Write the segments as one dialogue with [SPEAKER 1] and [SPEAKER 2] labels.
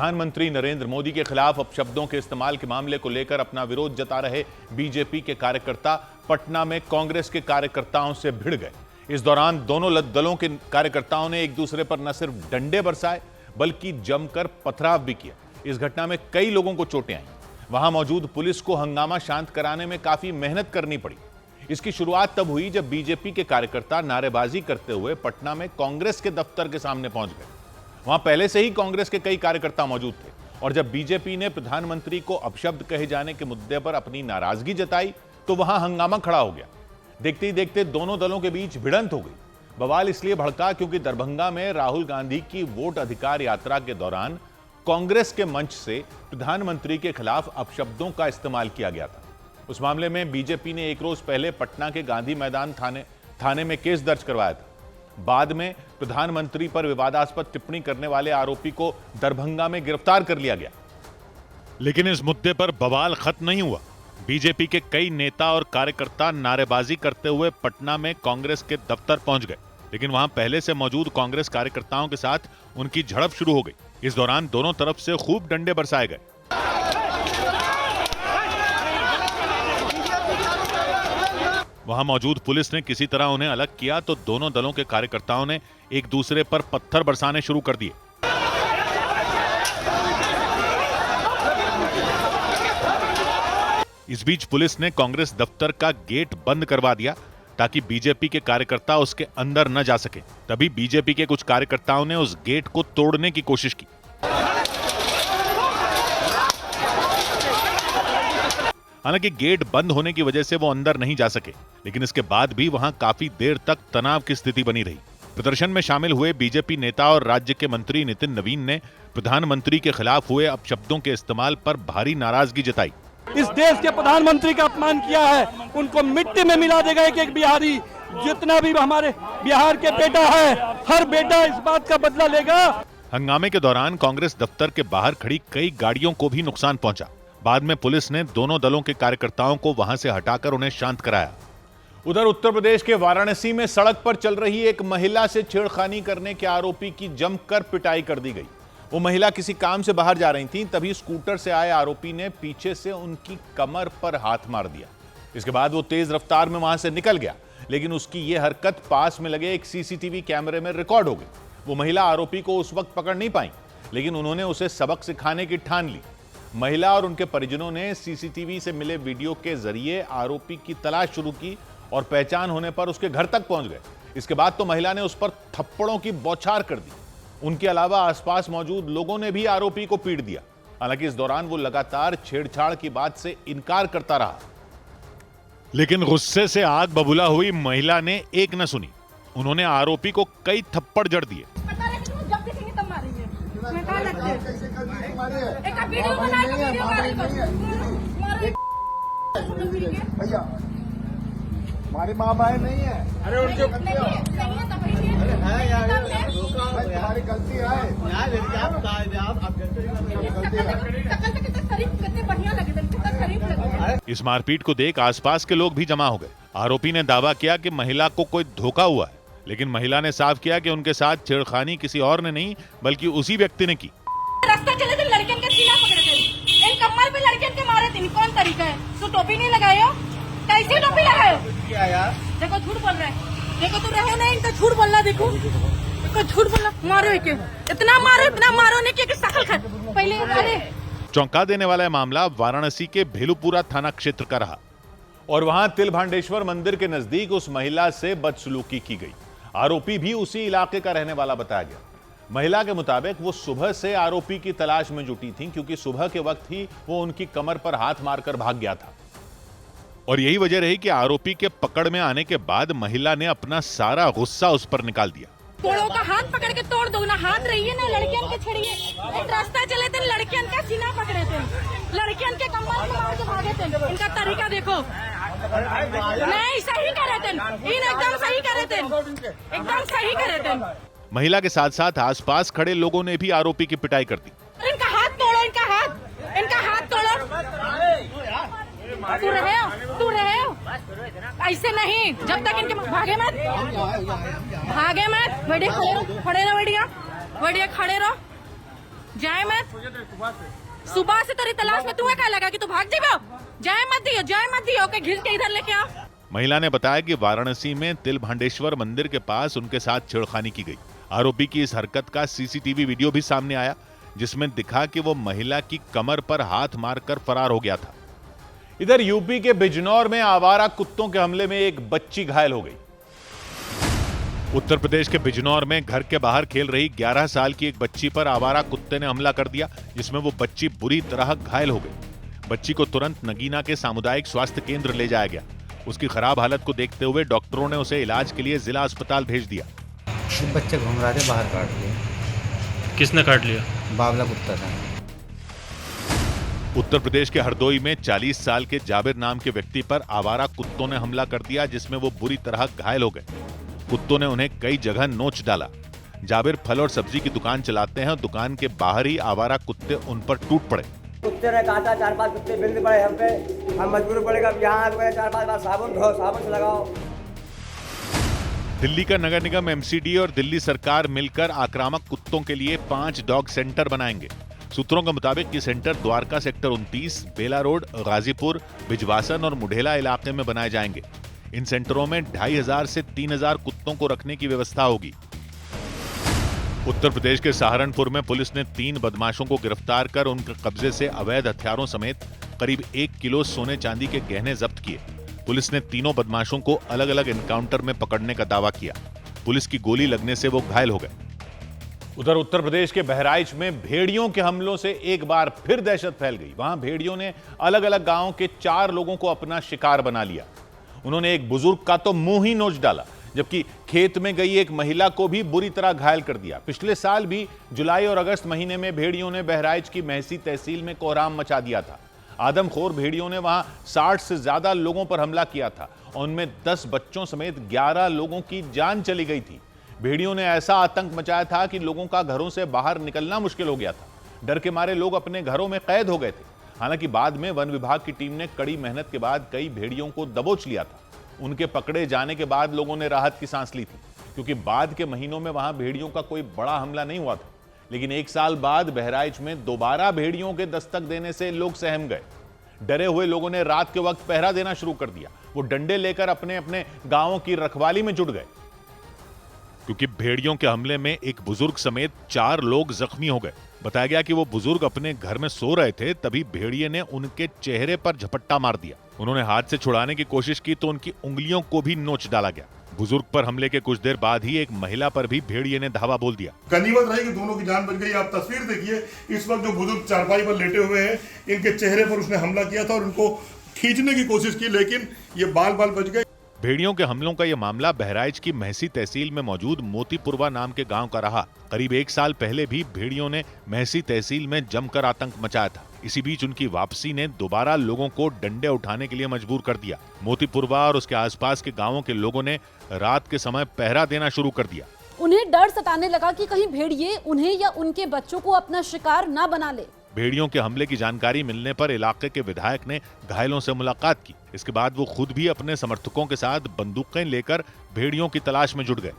[SPEAKER 1] प्रधानमंत्री नरेंद्र मोदी के खिलाफ अपशब्दों के इस्तेमाल के मामले को लेकर अपना विरोध जता रहे बीजेपी के कार्यकर्ता पटना में कांग्रेस के कार्यकर्ताओं से भिड़ गए। इस दौरान दोनों दलों के कार्यकर्ताओं ने एक दूसरे पर न सिर्फ डंडे बरसाए बल्कि जमकर पथराव भी किया। इस घटना में कई लोगों को चोटें आई। वहां मौजूद पुलिस को हंगामा शांत कराने में काफी मेहनत करनी पड़ी। इसकी शुरुआत तब हुई जब बीजेपी के कार्यकर्ता नारेबाजी करते हुए पटना में कांग्रेस के दफ्तर के सामने पहुंच गए। वहां पहले से ही कांग्रेस के कई कार्यकर्ता मौजूद थे और जब बीजेपी ने प्रधानमंत्री को अपशब्द कहे जाने के मुद्दे पर अपनी नाराजगी जताई तो वहां हंगामा खड़ा हो गया। देखते ही देखते दोनों दलों के बीच भिड़ंत हो गई। बवाल इसलिए भड़का क्योंकि दरभंगा में राहुल गांधी की वोट अधिकार यात्रा के दौरान कांग्रेस के मंच से प्रधानमंत्री के खिलाफ अपशब्दों का इस्तेमाल किया गया था। उस मामले में बीजेपी ने एक रोज पहले पटना के गांधी मैदान थाने में केस दर्ज करवाया था। बाद में प्रधानमंत्री पर विवादास्पद टिप्पणी करने वाले आरोपी को दरभंगा में गिरफ्तार कर लिया गया। लेकिन इस मुद्दे पर बवाल खत्म नहीं हुआ। बीजेपी के कई नेता और कार्यकर्ता नारेबाजी करते हुए पटना में कांग्रेस के दफ्तर पहुंच गए, लेकिन वहां पहले से मौजूद कांग्रेस कार्यकर्ताओं के साथ उनकी झड़प शुरू हो गई। इस दौरान दोनों तरफ से खूब डंडे बरसाए गए। वहां मौजूद पुलिस ने किसी तरह उन्हें अलग किया तो दोनों दलों के कार्यकर्ताओं ने एक दूसरे पर पत्थर बरसाने शुरू कर दिए। इस बीच पुलिस ने कांग्रेस दफ्तर का गेट बंद करवा दिया ताकि बीजेपी के कार्यकर्ता उसके अंदर न जा सके। तभी बीजेपी के कुछ कार्यकर्ताओं ने उस गेट को तोड़ने की कोशिश की। हालांकि गेट बंद होने की वजह से वो अंदर नहीं जा सके, लेकिन इसके बाद भी वहां काफी देर तक तनाव की स्थिति बनी रही। प्रदर्शन में शामिल हुए बीजेपी नेता और राज्य के मंत्री नितिन नवीन ने प्रधानमंत्री के खिलाफ हुए अपशब्दों के इस्तेमाल पर भारी नाराजगी जताई।
[SPEAKER 2] इस देश के प्रधानमंत्री का अपमान किया है, उनको मिट्टी में मिला देगा एक बिहारी। जितना भी हमारे बिहार के बेटा है, हर बेटा इस बात का बदला लेगा।
[SPEAKER 1] हंगामे के दौरान कांग्रेस दफ्तर के बाहर खड़ी कई गाड़ियों को भी नुकसान पहुंचा। बाद में पुलिस ने दोनों दलों के कार्यकर्ताओं को वहां से हटाकर उन्हें शांत कराया। उधर उत्तर प्रदेश के वाराणसी में सड़क पर चल रही एक महिला से छेड़खानी करने के आरोपी की जमकर पिटाई कर दी गई। वो महिला किसी काम से बाहर जा रही थी, तभी स्कूटर से आए आरोपी ने पीछे से उनकी कमर पर हाथ मार दिया। इसके बाद वो तेज रफ्तार में वहां से निकल गया, लेकिन उसकी ये हरकत पास में लगे एक सीसीटीवी कैमरे में रिकॉर्ड हो गई। वो महिला आरोपी को उस वक्त पकड़ नहीं पाई, लेकिन उन्होंने उसे सबक सिखाने की ठान ली। महिला और उनके परिजनों ने सीसीटीवी से मिले वीडियो के जरिए आरोपी की तलाश शुरू की और पहचान होने पर उसके घर तक पहुंच गए। इसके बाद तो महिला ने उस पर थप्पड़ों की बौछार कर दी। उनके अलावा आसपास मौजूद लोगों ने भी आरोपी को पीट दिया। हालांकि इस दौरान वो लगातार छेड़छाड़ की बात से इनकार करता रहा, लेकिन गुस्से से आग बबूला हुई महिला ने एक न सुनी। उन्होंने आरोपी को कई थप्पड़ जड़ दिए।
[SPEAKER 3] हमारे माँ बहन नहीं है। अरे उनके हमारी गलती है।
[SPEAKER 1] इस मारपीट को देख आसपास के लोग भी जमा हो गए। आरोपी ने दावा किया कि महिला को कोई धोखा हुआ है, लेकिन महिला ने साफ किया कि उनके साथ छेड़खानी किसी और ने नहीं बल्कि उसी व्यक्ति ने की।
[SPEAKER 4] रास्ता चले थे, लड़कियों के सीना पकड़े थे, इन कमर पे लड़कियों के मारे थे। कौन तरीका है? तू टोपी नहीं लगाए हो? कैसी टोपी लगाए हो? देखो झूठ बोल रहा है। देखो तू रहे नहीं, इनका झूठ बोलना। देखो झूठ बोलना। मारो इतना मारो नहीं कि शकल खा पहले।
[SPEAKER 1] चौंका देने वाला मामला वाराणसी के भेलूपुरा थाना क्षेत्र का रहा और वहां तिलभांडेश्वर मंदिर के नजदीक उस महिला से बदसलूकी की गई। आरोपी भी उसी इलाके का रहने वाला बताया गया। महिला के मुताबिक वो सुबह से आरोपी की तलाश में जुटी थी, क्योंकि सुबह के वक्त ही वो उनकी कमर पर हाथ मारकर भाग गया था और यही वजह रही कि आरोपी के पकड़ में आने के बाद महिला ने अपना सारा गुस्सा उस पर निकाल दिया।
[SPEAKER 4] तोड़ो का हाथ पकड़ के तोड़ दो ना। हाथ रही है ना, लड़कियन के छड़िए। एक रास्ता चले थे, लड़कियन का सीना पकड़े थे, लड़कियन के कमर में मार के भागे थे। इनका तरीका देखो। नहीं सही करे थे, एकदम सही करे थे, एकदम सही करे थे।
[SPEAKER 1] महिला के साथ साथ आसपास खड़े लोगों ने भी आरोपी की पिटाई कर दी।
[SPEAKER 4] इनका हाथ तोड़ो, इनका हाथ तोड़ो। तू रहे हो ऐसे नहीं, जब तक इनके भागे मत बढ़िया खड़े रहो, बढ़िया खड़े रहो। जाए मत। सुबह से तेरी तलाश में तुम्हें क्या लगा कि तू भाग जाए? जाए मत दियो के घिस के इधर लेके आओ।
[SPEAKER 1] महिला ने बताया कि वाराणसी में तिलभांडेश्वर मंदिर के पास उनके साथ छेड़खानी की गई। आरोपी की इस हरकत का सीसीटीवी वीडियो भी सामने आया, जिसमें दिखा कि वो महिला की कमर पर हाथ मारकर फरार हो गया था। इधर यूपी के बिजनौर में आवारा कुत्तों के हमले में एक बच्ची घायल हो गई। उत्तर प्रदेश के बिजनौर में घर के बाहर खेल रही 11 साल की एक बच्ची पर आवारा कुत्ते ने हमला कर दिया, जिसमें वो बच्ची बुरी तरह घायल हो गई। बच्ची को तुरंत नगीना के सामुदायिक स्वास्थ्य केंद्र ले जाया गया। उसकी खराब हालत को देखते हुए डॉक्टरों ने उसे इलाज के लिए जिला अस्पताल भेज दिया।
[SPEAKER 5] बच्चे घूम रहे थे, बाहर काट लिया।
[SPEAKER 6] किसने काट लिया?
[SPEAKER 5] बावला कुत्ता था।
[SPEAKER 1] उत्तर प्रदेश के हरदोई में 40 साल के जाबिर नाम के व्यक्ति पर आवारा कुत्तों ने हमला कर दिया, जिसमें वो बुरी तरह घायल हो गए। कुत्तों ने उन्हें कई जगह नोच डाला। जाबिर फल और सब्जी की दुकान चलाते हैं। दुकान के बाहर ही आवारा कुत्ते उन पर टूट पड़े।
[SPEAKER 7] कुत्ते ने काटा, 4-5 कुत्ते बिल्कुल पड़े हम पे। हम मजबूर पड़ेगा, यहाँ आ गए 4-5 बार साबुन धो, साबुन से लगाओ।
[SPEAKER 1] दिल्ली का नगर निगम एमसीडी और दिल्ली सरकार मिलकर आक्रामक कुत्तों के लिए 5 डॉग सेंटर बनाएंगे। सूत्रों के मुताबिक ये सेंटर द्वारका सेक्टर 29, बेला रोड, गाजीपुर, बिजवासन और मुढेला इलाके में बनाए जाएंगे। इन सेंटरों में 2500 से 3000 कुत्तों को रखने की व्यवस्था होगी। उत्तर प्रदेश के सहारनपुर में पुलिस ने 3 बदमाशों को गिरफ्तार कर उनके कब्जे से अवैध हथियारों समेत करीब 1 किलो सोने चांदी के गहने जब्त किए। पुलिस ने तीनों बदमाशों को अलग अलग एनकाउंटर में पकड़ने का दावा किया। पुलिस की गोली लगने से वो घायल हो गए। उधर उत्तर प्रदेश के बहराइच में भेड़ियों के हमलों से एक बार फिर दहशत फैल गई। वहां भेड़ियों ने अलग अलग गांवों के 4 लोगों को अपना शिकार बना लिया। उन्होंने एक बुजुर्ग का तो मुंह ही नोच डाला, जबकि खेत में गई एक महिला को भी बुरी तरह घायल कर दिया। पिछले साल भी जुलाई और अगस्त महीने में भेड़ियों ने बहराइच की महसी तहसील में कोहराम मचा दिया था। आदमखोर भेड़ियों ने वहां 60 से ज्यादा लोगों पर हमला किया था और उनमें 10 बच्चों समेत 11 लोगों की जान चली गई थी। भेड़ियों ने ऐसा आतंक मचाया था कि लोगों का घरों से बाहर निकलना मुश्किल हो गया था। डर के मारे लोग अपने घरों में कैद हो गए थे। हालांकि बाद में वन विभाग की टीम ने कड़ी मेहनत के बाद कई भेड़ियों को दबोच लिया था। उनके पकड़े जाने के बाद लोगों ने राहत की सांस ली थी, क्योंकि बाद के महीनों में वहां भेड़ियों का कोई बड़ा हमला नहीं हुआ था। लेकिन 1 साल बाद बहराइच में दोबारा भेड़ियों के दस्तक देने से लोग सहम गए। डरे हुए लोगों ने रात के वक्त पहरा देना शुरू कर दिया। वो डंडे लेकर अपने अपने गांवों की रखवाली में जुट गए, क्योंकि भेड़ियों के हमले में एक बुजुर्ग समेत 4 लोग जख्मी हो गए। बताया गया कि वो बुजुर्ग अपने घर में सो रहे थे, तभी भेड़िए ने उनके चेहरे पर झपट्टा मार दिया। उन्होंने हाथ से छुड़ाने की कोशिश की तो उनकी उंगलियों को भी नोच डाला गया। बुजुर्ग पर हमले के कुछ देर बाद ही एक महिला पर भी भेड़िए ने धावा बोल दिया।
[SPEAKER 8] गनीमत रही कि दोनों की जान बच गई। आप तस्वीर देखिए, इस वक्त जो बुजुर्ग चारपाई पर लेटे हुए हैं, इनके चेहरे पर उसने हमला किया था और उनको खींचने की कोशिश की, लेकिन ये बाल बच गए।
[SPEAKER 1] भेड़ियों के हमलों का यह मामला बहराइच की महसी तहसील में मौजूद मोतीपुरवा नाम के गांव का रहा। करीब 1 साल पहले भी भेड़ियों ने महसी तहसील में जमकर आतंक मचाया था। इसी बीच उनकी वापसी ने दोबारा लोगों को डंडे उठाने के लिए मजबूर कर दिया। मोतीपुरवा और उसके आसपास के गांवों के लोगों ने रात के समय पहरा देना शुरू कर दिया।
[SPEAKER 9] उन्हें डर सताने लगा कि कहीं भेड़िए उन्हें या उनके बच्चों को अपना शिकार ना बना ले।
[SPEAKER 1] भेड़ियों के हमले की जानकारी मिलने पर इलाके के विधायक ने घायलों से मुलाकात की। इसके बाद वो खुद भी अपने समर्थकों के साथ बंदूकें लेकर भेड़ियों की तलाश में जुट गए।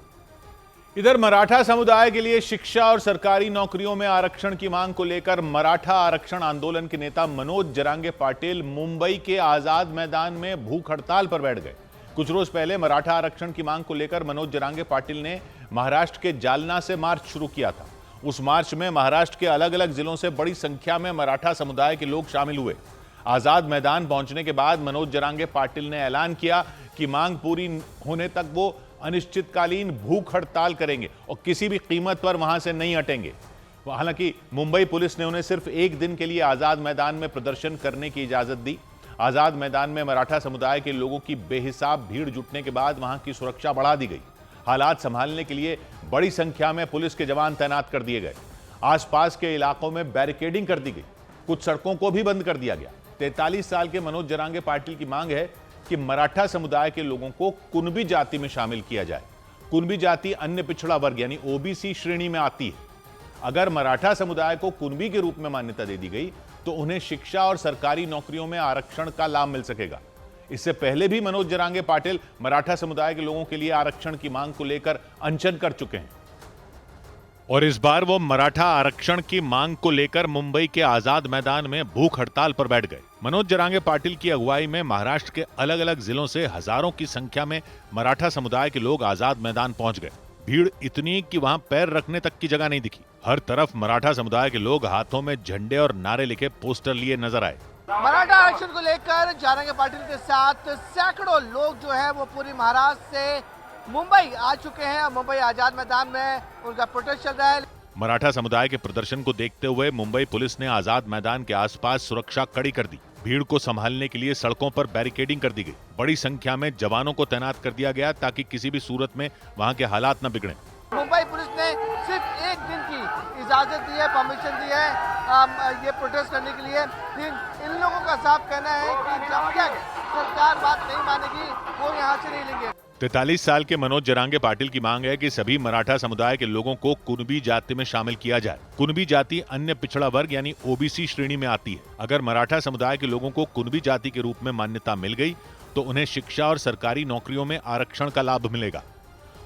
[SPEAKER 1] इधर मराठा समुदाय के लिए शिक्षा और सरकारी नौकरियों में आरक्षण की मांग को लेकर मराठा आरक्षण आंदोलन के नेता मनोज जरांगे पाटिल मुंबई के आजाद मैदान में भूख हड़ताल पर बैठ गए। कुछ रोज पहले मराठा आरक्षण की मांग को लेकर मनोज जरांगे पाटिल ने महाराष्ट्र के जालना से मार्च शुरू किया था। उस मार्च में महाराष्ट्र के अलग अलग जिलों से बड़ी संख्या में मराठा समुदाय के लोग शामिल हुए। आजाद मैदान पहुंचने के बाद मनोज जरांगे पाटिल ने ऐलान किया कि मांग पूरी होने तक वो अनिश्चितकालीन भूख हड़ताल करेंगे और किसी भी कीमत पर वहां से नहीं हटेंगे। हालांकि मुंबई पुलिस ने उन्हें सिर्फ 1 दिन के लिए आजाद मैदान में प्रदर्शन करने की इजाजत दी। आजाद मैदान में मराठा समुदाय के लोगों की बेहिसाब भीड़ जुटने के बाद वहां की सुरक्षा बढ़ा दी गई। हालात संभालने के लिए बड़ी संख्या में पुलिस के जवान तैनात कर दिए गए। आसपास के इलाकों में बैरिकेडिंग कर दी गई। कुछ सड़कों को भी बंद कर दिया गया। 43 साल के मनोज जरांगे पाटिल की मांग है कि मराठा समुदाय के लोगों को कुनबी जाति में शामिल किया जाए। कुनबी जाति अन्य पिछड़ा वर्ग यानी ओबीसी श्रेणी में आती है। अगर मराठा समुदाय को कुनबी के रूप में मान्यता दे दी गई तो उन्हें शिक्षा और सरकारी नौकरियों में आरक्षण का लाभ मिल सकेगा। इससे पहले भी मनोज जरांगे पाटिल मराठा समुदाय के लोगों के लिए आरक्षण की मांग को लेकर अनशन कर चुके हैं और इस बार वो मराठा आरक्षण की मांग को लेकर मुंबई के आजाद मैदान में भूख हड़ताल पर बैठ गए। मनोज जरांगे पाटिल की अगुवाई में महाराष्ट्र के अलग अलग जिलों से हजारों की संख्या में मराठा समुदाय के लोग आजाद मैदान पहुंच गए। भीड़ इतनी कि वहां पैर रखने तक की जगह नहीं दिखी। हर तरफ मराठा समुदाय के लोग हाथों में झंडे और नारे लिखे पोस्टर लिए नजर आए।
[SPEAKER 6] मराठा आरक्षण को लेकर जरांगे पाटिल के साथ सैकड़ों लोग जो है वो पूरी महाराष्ट्र से मुंबई आ चुके हैं और मुंबई आजाद मैदान में उनका प्रोटेस्ट चल रहा है।
[SPEAKER 1] मराठा समुदाय के प्रदर्शन को देखते हुए मुंबई पुलिस ने आजाद मैदान के आसपास सुरक्षा कड़ी कर दी। भीड़ को संभालने के लिए सड़कों पर बैरिकेडिंग कर दी गई। बड़ी संख्या में जवानों को तैनात कर दिया गया ताकि किसी भी सूरत में वहां के हालात न बिगड़े।
[SPEAKER 6] मुंबई पुलिस ने सिर्फ एक दिन की इजाजत दी है, परमिशन दी है ये प्रोटेस्ट करने के लिए। इन लोगों का साफ कहना है कि जब तक सरकार बात नहीं मानेगी वो यहाँ से नहीं लेंगे।
[SPEAKER 1] 43 साल के मनोज जरांगे पाटिल की मांग है कि सभी मराठा समुदाय के लोगों को कुणबी जाति में शामिल किया जाए। कुणबी जाति अन्य पिछड़ा वर्ग यानी ओबीसी श्रेणी में आती है। अगर मराठा समुदाय के लोगों को कुणबी जाति के रूप में मान्यता मिल गई तो उन्हें शिक्षा और सरकारी नौकरियों में आरक्षण का लाभ मिलेगा।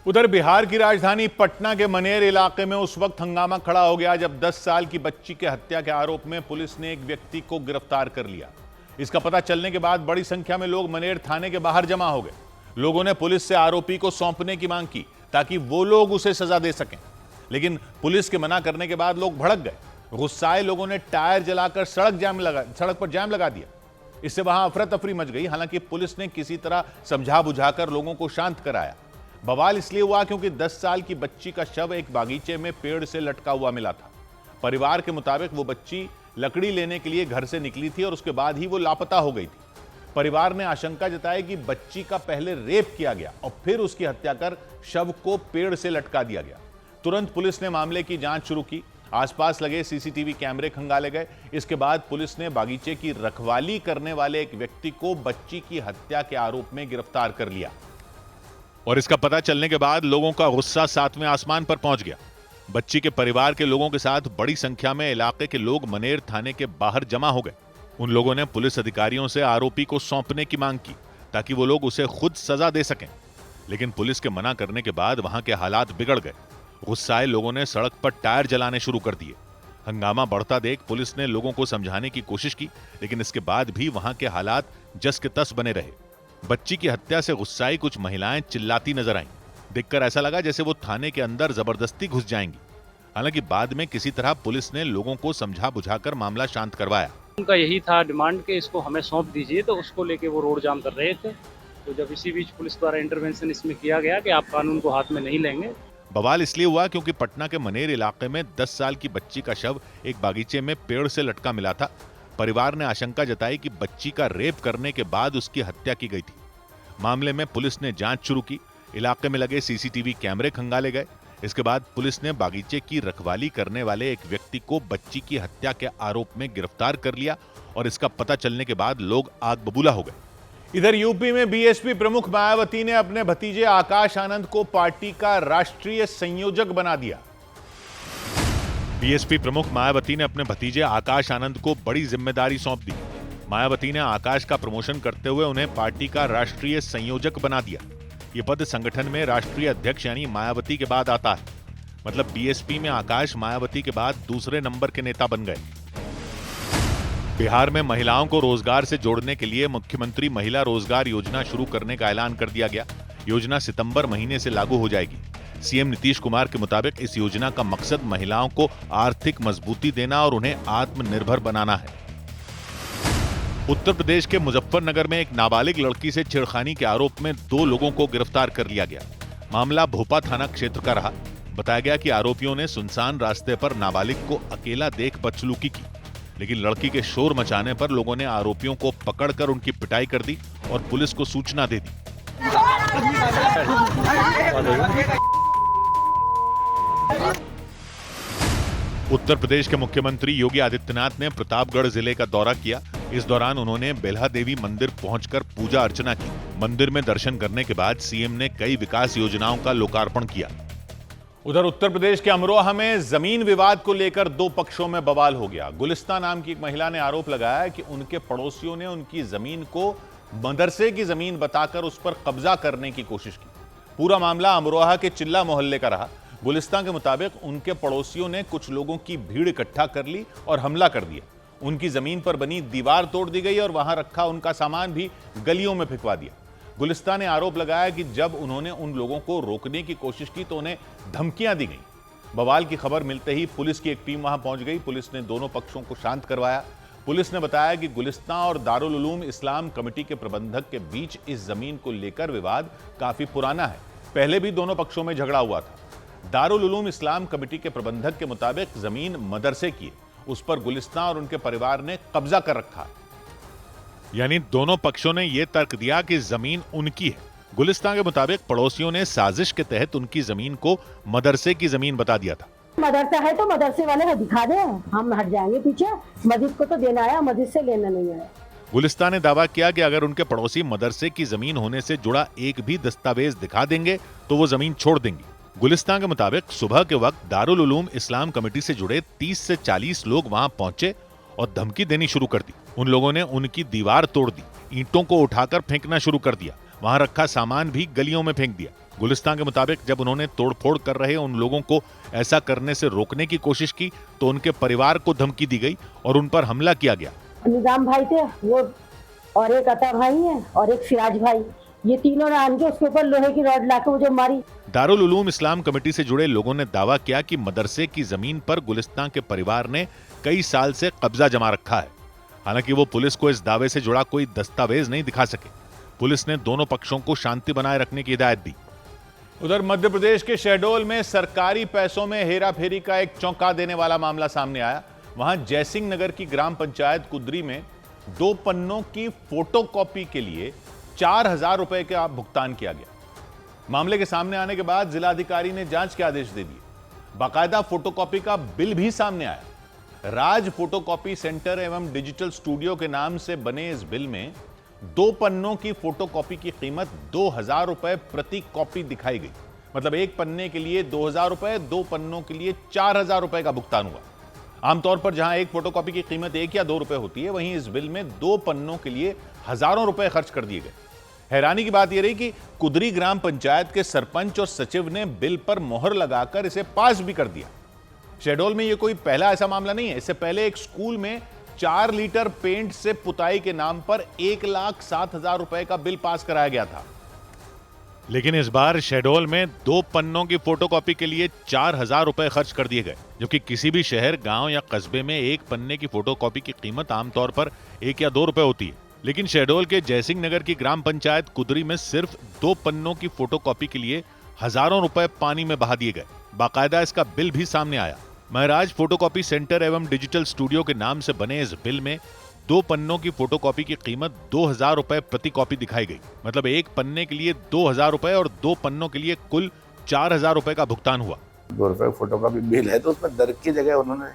[SPEAKER 1] उधर बिहार की राजधानी पटना के मनेर इलाके में उस वक्त हंगामा खड़ा हो गया जब 10 साल की बच्ची के हत्या के आरोप में पुलिस ने एक व्यक्ति को गिरफ्तार कर लिया। इसका पता चलने के बाद बड़ी संख्या में लोग मनेर थाने के बाहर जमा हो गए। लोगों ने पुलिस से आरोपी को सौंपने की मांग की ताकि वो लोग उसे सजा दे सकें, लेकिन पुलिस के मना करने के बाद लोग भड़क गए। गुस्साए लोगों ने टायर जलाकर सड़क पर जाम लगा दिया। इससे वहां अफरा तफरी मच गई। हालांकि पुलिस ने किसी तरह समझा बुझाकर लोगों को शांत कराया। बवाल इसलिए हुआ क्योंकि 10 साल की बच्ची का शव एक बागीचे में पेड़ से लटका हुआ मिला था। परिवार के मुताबिक वो बच्ची लकड़ी लेने के लिए घर से निकली थी और उसके बाद ही वो लापता हो गई थी। परिवार ने आशंका जताई कि बच्ची का पहले रेप किया गया और फिर उसकी हत्या कर शव को पेड़ से लटका दिया गया। तुरंत पुलिस ने मामले की जांच शुरू की। आसपास लगे सीसीटीवी कैमरे खंगाले गए। इसके बाद पुलिस ने बागीचे की रखवाली करने वाले एक व्यक्ति को बच्ची की हत्या के आरोप में गिरफ्तार कर लिया। और इसका पता चलने के बाद लोगों का गुस्सा 7वें आसमान पर पहुंच गया। बच्ची के परिवार के लोगों के साथ बड़ी संख्या में इलाके के लोग मनेर थाने के बाहर जमा हो गए। उन लोगों ने पुलिस अधिकारियों से आरोपी को सौंपने की मांग की ताकि वो लोग उसे खुद सजा दे सकें, लेकिन पुलिस के मना करने के बाद वहां के हालात बिगड़ गए। गुस्साए लोगों ने सड़क पर टायर जलाने शुरू कर दिए। हंगामा बढ़ता देख पुलिस ने लोगों को समझाने की कोशिश की, लेकिन इसके बाद भी वहां के हालात जस के तस बने रहे। बच्ची की हत्या से गुस्साई कुछ महिलाएं चिल्लाती नजर आईं। देखकर ऐसा लगा जैसे वो थाने के अंदर जबरदस्ती घुस जाएंगी। हालांकि बाद में किसी तरह पुलिस ने लोगों को समझा बुझाकर मामला शांत करवाया।
[SPEAKER 10] उनका यही था डिमांड कि इसको हमें सौंप दीजिए, तो उसको लेके वो रोड जाम कर रहे थे। तो जब इसी बीच पुलिस द्वारा इंटरवेंशन इसमें किया गया कि आप कानून को हाथ में नहीं लेंगे।
[SPEAKER 1] बवाल इसलिए हुआ क्योंकि पटना के मनेर इलाके में 10 साल की बच्ची का शव एक बागीचे में पेड़ से लटका मिला था। परिवार ने आशंका जताई कि बच्ची का रेप करने के बाद उसकी हत्या की गई थी। मामले में पुलिस ने जांच शुरू की। इलाके में लगे सीसीटीवी कैमरे खंगाले गए। इसके बाद पुलिस ने बागीचे की रखवाली करने वाले एक व्यक्ति को बच्ची की हत्या के आरोप में गिरफ्तार कर लिया और इसका पता चलने के बाद लोग आग बबूला हो गए। इधर यूपी में बीएसपी प्रमुख मायावती ने अपने भतीजे आकाश आनंद को पार्टी का राष्ट्रीय संयोजक बना दिया। बीएसपी प्रमुख मायावती ने अपने भतीजे आकाश आनंद को बड़ी जिम्मेदारी सौंप दी। मायावती ने आकाश का प्रमोशन करते हुए उन्हें पार्टी का राष्ट्रीय संयोजक बना दिया। ये पद संगठन में राष्ट्रीय अध्यक्ष यानी मायावती के बाद आता है। मतलब बीएसपी में आकाश मायावती के बाद दूसरे नंबर के नेता बन गए। बिहार में महिलाओं को रोजगार से जोड़ने के लिए मुख्यमंत्री महिला रोजगार योजना शुरू करने का ऐलान कर दिया गया। योजना सितंबर महीने से लागू हो जाएगी। सीएम नीतीश कुमार के मुताबिक इस योजना का मकसद महिलाओं को आर्थिक मजबूती देना और उन्हें आत्मनिर्भर बनाना है। उत्तर प्रदेश के मुजफ्फरनगर में एक नाबालिग लड़की से छेड़खानी के आरोप में 2 लोगों को गिरफ्तार कर लिया गया। मामला भोपा थाना क्षेत्र का रहा। बताया गया कि आरोपियों ने सुनसान रास्ते पर नाबालिग को अकेला देख बदसलूकी की, लेकिन लड़की के शोर मचाने पर लोगों ने आरोपियों को पकड़कर उनकी पिटाई कर दी और पुलिस को सूचना दे दी। उत्तर प्रदेश के मुख्यमंत्री योगी आदित्यनाथ ने प्रतापगढ़ जिले का दौरा किया। इस दौरान उन्होंने बेल्हा देवी मंदिर पहुंचकर पूजा अर्चना की। मंदिर में दर्शन करने के बाद सीएम ने कई विकास योजनाओं का लोकार्पण किया। उधर उत्तर प्रदेश के अमरोहा में जमीन विवाद को लेकर 2 पक्षों में बवाल हो गया। गुलिस्ता नाम की एक महिला ने आरोप लगाया कि उनके पड़ोसियों ने उनकी जमीन को मदरसे की जमीन बताकर उस पर कब्जा करने की कोशिश की। पूरा मामला अमरोहा के चिल्ला मोहल्ले का रहा। गुलिस्तान के मुताबिक उनके पड़ोसियों ने कुछ लोगों की भीड़ इकट्ठा कर ली और हमला कर दिया। उनकी जमीन पर बनी दीवार तोड़ दी गई और वहां रखा उनका सामान भी गलियों में फेंकवा दिया। गुलिस्तान ने आरोप लगाया कि जब उन्होंने उन लोगों को रोकने की कोशिश की तो उन्हें धमकियां दी गई। बवाल की खबर मिलते ही पुलिस की एक टीम वहां पहुंच गई। पुलिस ने दोनों पक्षों को शांत करवाया। पुलिस ने बताया कि गुलिस्तान और दारुल उलूम इस्लाम कमेटी के प्रबंधक के बीच इस जमीन को लेकर विवाद काफी पुराना है। पहले भी दोनों पक्षों में झगड़ा हुआ था। दारुल उलूम इस्लाम कमेटी के प्रबंधक के मुताबिक जमीन मदरसे की है, उस पर गुलिस्तान और उनके परिवार ने कब्जा कर रखा है। यानी दोनों पक्षों ने यह तर्क दिया कि जमीन उनकी है। गुलिस्तान के मुताबिक पड़ोसियों ने साजिश के तहत उनकी जमीन को मदरसे की जमीन बता दिया था।
[SPEAKER 11] मदरसा है तो मदरसे वाले को दिखा दे, हम हट जाएंगे पीछे। मस्जिद को तो देना आया, मस्जिद से लेना नहीं आया।
[SPEAKER 1] गुलिस्तान ने दावा किया कि अगर उनके पड़ोसी मदरसे की जमीन होने से जुड़ा एक भी दस्तावेज दिखा देंगे तो वो जमीन छोड़ देंगी। गुलिस्तान के मुताबिक सुबह के वक्त दारुल उलूम इस्लाम कमेटी से जुड़े 30 से 40 लोग वहां पहुंचे और धमकी देनी शुरू कर दी। उन लोगों ने उनकी दीवार तोड़ दी, ईंटों को उठाकर फेंकना शुरू कर दिया, वहां रखा सामान भी गलियों में फेंक दिया। गुलिस्तान के मुताबिक जब उन्होंने तोड़फोड़ कर रहे उन लोगों को ऐसा करने से रोकने की कोशिश की तो उनके परिवार को धमकी दी गई और उन पर हमला किया गया।
[SPEAKER 11] निजाम भाई थे वो, और एक अता भाई है और एक सिराज भाई, ये तीनों ने आन के उसके ऊपर लोहे की रॉड लाके वो जो मारी।
[SPEAKER 1] दारुल उलूम इस्लाम कमेटी से जुड़े लोगों ने दावा किया कि मदरसे की जमीन पर गुलिस्तान के परिवार ने कई साल से कब्जा जमा रखा है। हालांकि वो पुलिस को इस दावे से जुड़ा कोई दस्तावेज नहीं दिखा सके। पुलिस ने दोनों पक्षों को शांति बनाए रखने की हिदायत दी। उधर मध्य प्रदेश के शहडोल में सरकारी पैसों में हेराफेरी का एक चौंका देने वाला मामला सामने आया। वहां जयसिंह नगर की ग्राम पंचायत कुदरी में 2 पन्नों की फोटोकॉपी के लिए 4000 रुपए का भुगतान किया गया। मामले के सामने आने के बाद जिलाधिकारी ने जांच के आदेश दे दिए। बाकायदा फोटोकॉपी का बिल भी सामने आया। राज फोटोकॉपी सेंटर एवं डिजिटल स्टूडियो के नाम से बने इस बिल में 2 पन्नों की फोटोकॉपी की कीमत 2000 रुपए प्रति कॉपी दिखाई गई। मतलब एक पन्ने के लिए 2000 रुपए, 2 पन्नों के लिए 4000 रुपए का भुगतान हुआ। आमतौर पर जहां एक फोटोकॉपी की कीमत 1 या 2 रुपए होती है, वहीं इस बिल में 2 पन्नों के लिए हजारों रुपए खर्च कर दिए गए। हैरानी की बात यह रही कि कुदरी ग्राम पंचायत के सरपंच और सचिव ने बिल पर मोहर लगाकर इसे पास भी कर दिया। शहडोल में यह कोई पहला ऐसा मामला नहीं है। इससे पहले एक स्कूल में 4 लीटर पेंट से पुताई के नाम पर 1,07,000 रुपए का बिल पास कराया गया था। लेकिन इस बार शहडोल में 2 पन्नों की फोटोकॉपी के लिए 4000 रुपए खर्च कर दिए गए, जबकि किसी भी शहर, गांव या कस्बे में एक पन्ने की फोटोकॉपी की कीमत आमतौर पर 1 या 2 रुपए होती है। लेकिन शहडोल के जयसिंह नगर की ग्राम पंचायत कुदरी में सिर्फ 2 पन्नों की फोटोकॉपी के लिए हजारों रुपए पानी में बहा दिए गए। बाकायदा इसका बिल भी सामने आया। महराज फोटोकॉपी सेंटर एवं डिजिटल स्टूडियो के नाम से बने इस बिल में 2 पन्नों की फोटोकॉपी की कीमत 2000 रुपए प्रति कॉपी दिखाई गई। मतलब एक पन्ने के लिए 2000 रुपए और 2 पन्नों के लिए कुल 4000 रुपए का भुगतान हुआ।
[SPEAKER 12] 2 रुपए फोटोकॉपी बिल है तो उसमें दर की जगह उन्होंने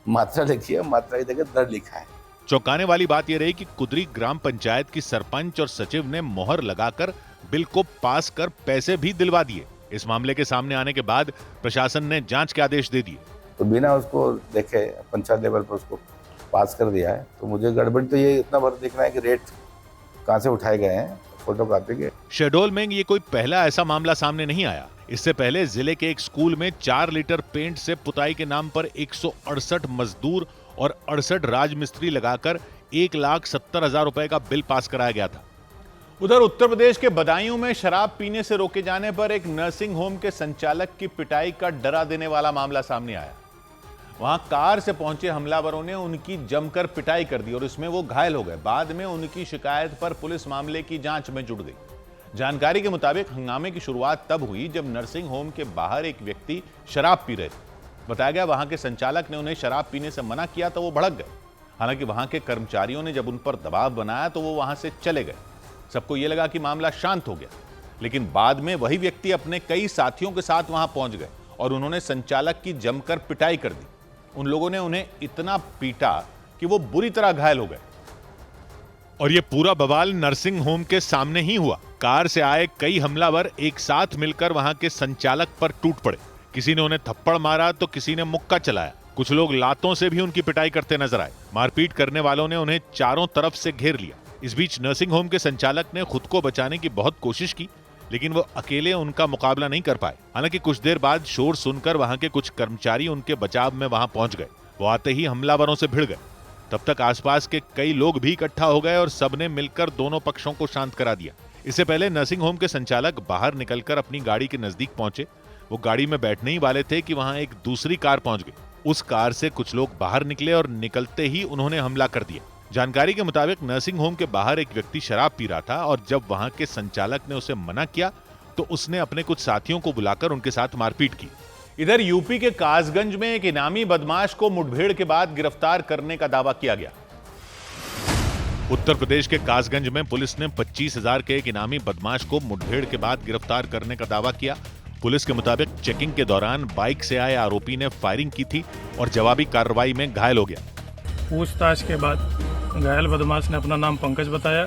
[SPEAKER 12] मात्रा लिखी है, मात्रा की जगह दर लिखा है।
[SPEAKER 1] चौंकाने वाली बात यह रही कि कुदरी ग्राम पंचायत की सरपंच और सचिव ने मोहर लगाकर बिल को पास कर पैसे भी दिलवा दिए। इस मामले के सामने आने के बाद प्रशासन ने जांच के आदेश दे दिए।
[SPEAKER 12] तो बिना उसको देखे पंचायत लेवल पर उसको पास कर दिया है। तो मुझे गड़बड़ तो ये इतना बार देखना है कि रेट कहां से उठाए गए हैं फोटोकॉपी के।
[SPEAKER 1] शहडोल में ये कोई पहला ऐसा मामला सामने नहीं आया। इससे पहले जिले के एक स्कूल में 4 लीटर पेंट से पुताई के नाम पर 168 मजदूर और 68 राजमिस्त्री लगाकर 1,70,000 रुपए का बिल पास कराया गया था। उधर उत्तर प्रदेश के बदायूं में शराब पीने से रोके जाने पर एक नर्सिंग होम के संचालक की पिटाई का डरा देने वाला मामला सामने आया। वहां कार से पहुंचे हमलावरों ने उनकी जमकर पिटाई कर दी और इसमें वो घायल हो गए। बाद में उनकी शिकायत पर पुलिस मामले की जांच में जुट गई। जानकारी के मुताबिक हंगामे की शुरुआत तब हुई जब नर्सिंग होम के बाहर एक व्यक्ति शराब पी रहे थे। बताया गया वहां के संचालक ने उन्हें शराब पीने से मना किया तो वो भड़क गए। हालांकि वहां के कर्मचारियों ने जब उन पर दबाव बनाया तो वो वहां से चले गए। सबको ये लगा कि मामला शांत हो गया, लेकिन बाद में वही व्यक्ति अपने कई साथियों के साथ वहां पहुंच गए और उन्होंने संचालक की जमकर पिटाई कर दी। उन लोगों ने उन्हें इतना पीटा कि वो बुरी तरह घायल हो गए। और ये पूरा बवाल नर्सिंग होम के सामने ही हुआ। कार से आए कई हमलावर एक साथ मिलकर वहां के संचालक पर टूट पड़े। किसी ने उन्हें थप्पड़ मारा तो किसी ने मुक्का चलाया। कुछ लोग लातों से भी उनकी पिटाई करते नजर आए। मारपीट करने वालों ने उन्हें चारों तरफ से घेर लिया। इस बीच नर्सिंग होम के संचालक ने खुद को बचाने की बहुत कोशिश की, लेकिन वो अकेले उनका मुकाबला नहीं कर पाए। हालांकि कुछ देर बाद शोर सुनकर वहां के कुछ कर्मचारी उनके बचाव में वहां पहुंच गए। वो आते ही हमलावरों से भिड़ गए। तब तक आसपास के कई लोग भी इकट्ठा हो गए और सबने मिलकर दोनों पक्षों को शांत करा दिया। इससे पहले नर्सिंग होम के संचालक बाहर निकलकर अपनी गाड़ी के नजदीक पहुंचे। वो गाड़ी में बैठने ही वाले थे कि वहां एक दूसरी कार पहुंच गई। उस कार से कुछ लोग बाहर निकले और निकलते ही उन्होंने हमला कर दिया। जानकारी के मुताबिक नर्सिंग होम के बाहर एक व्यक्ति शराब पी रहा था और जब वहां के संचालक ने उसे मना किया तो उसने अपने कुछ साथियों को बुलाकर उनके साथ मारपीट की। इधर यूपी के कासगंज में एक इनामी बदमाश को मुठभेड़ के बाद गिरफ्तार करने का दावा किया गया। उत्तर प्रदेश के कासगंज में पुलिस ने 25,000 के एक इनामी बदमाश को मुठभेड़ के बाद गिरफ्तार करने का दावा किया। पुलिस के मुताबिक चेकिंग के दौरान बाइक से आए आरोपी ने फायरिंग की थी और जवाबी कार्रवाई में घायल हो गया।
[SPEAKER 13] पूछताछ के बाद घायल बदमाश ने अपना नाम पंकज बताया,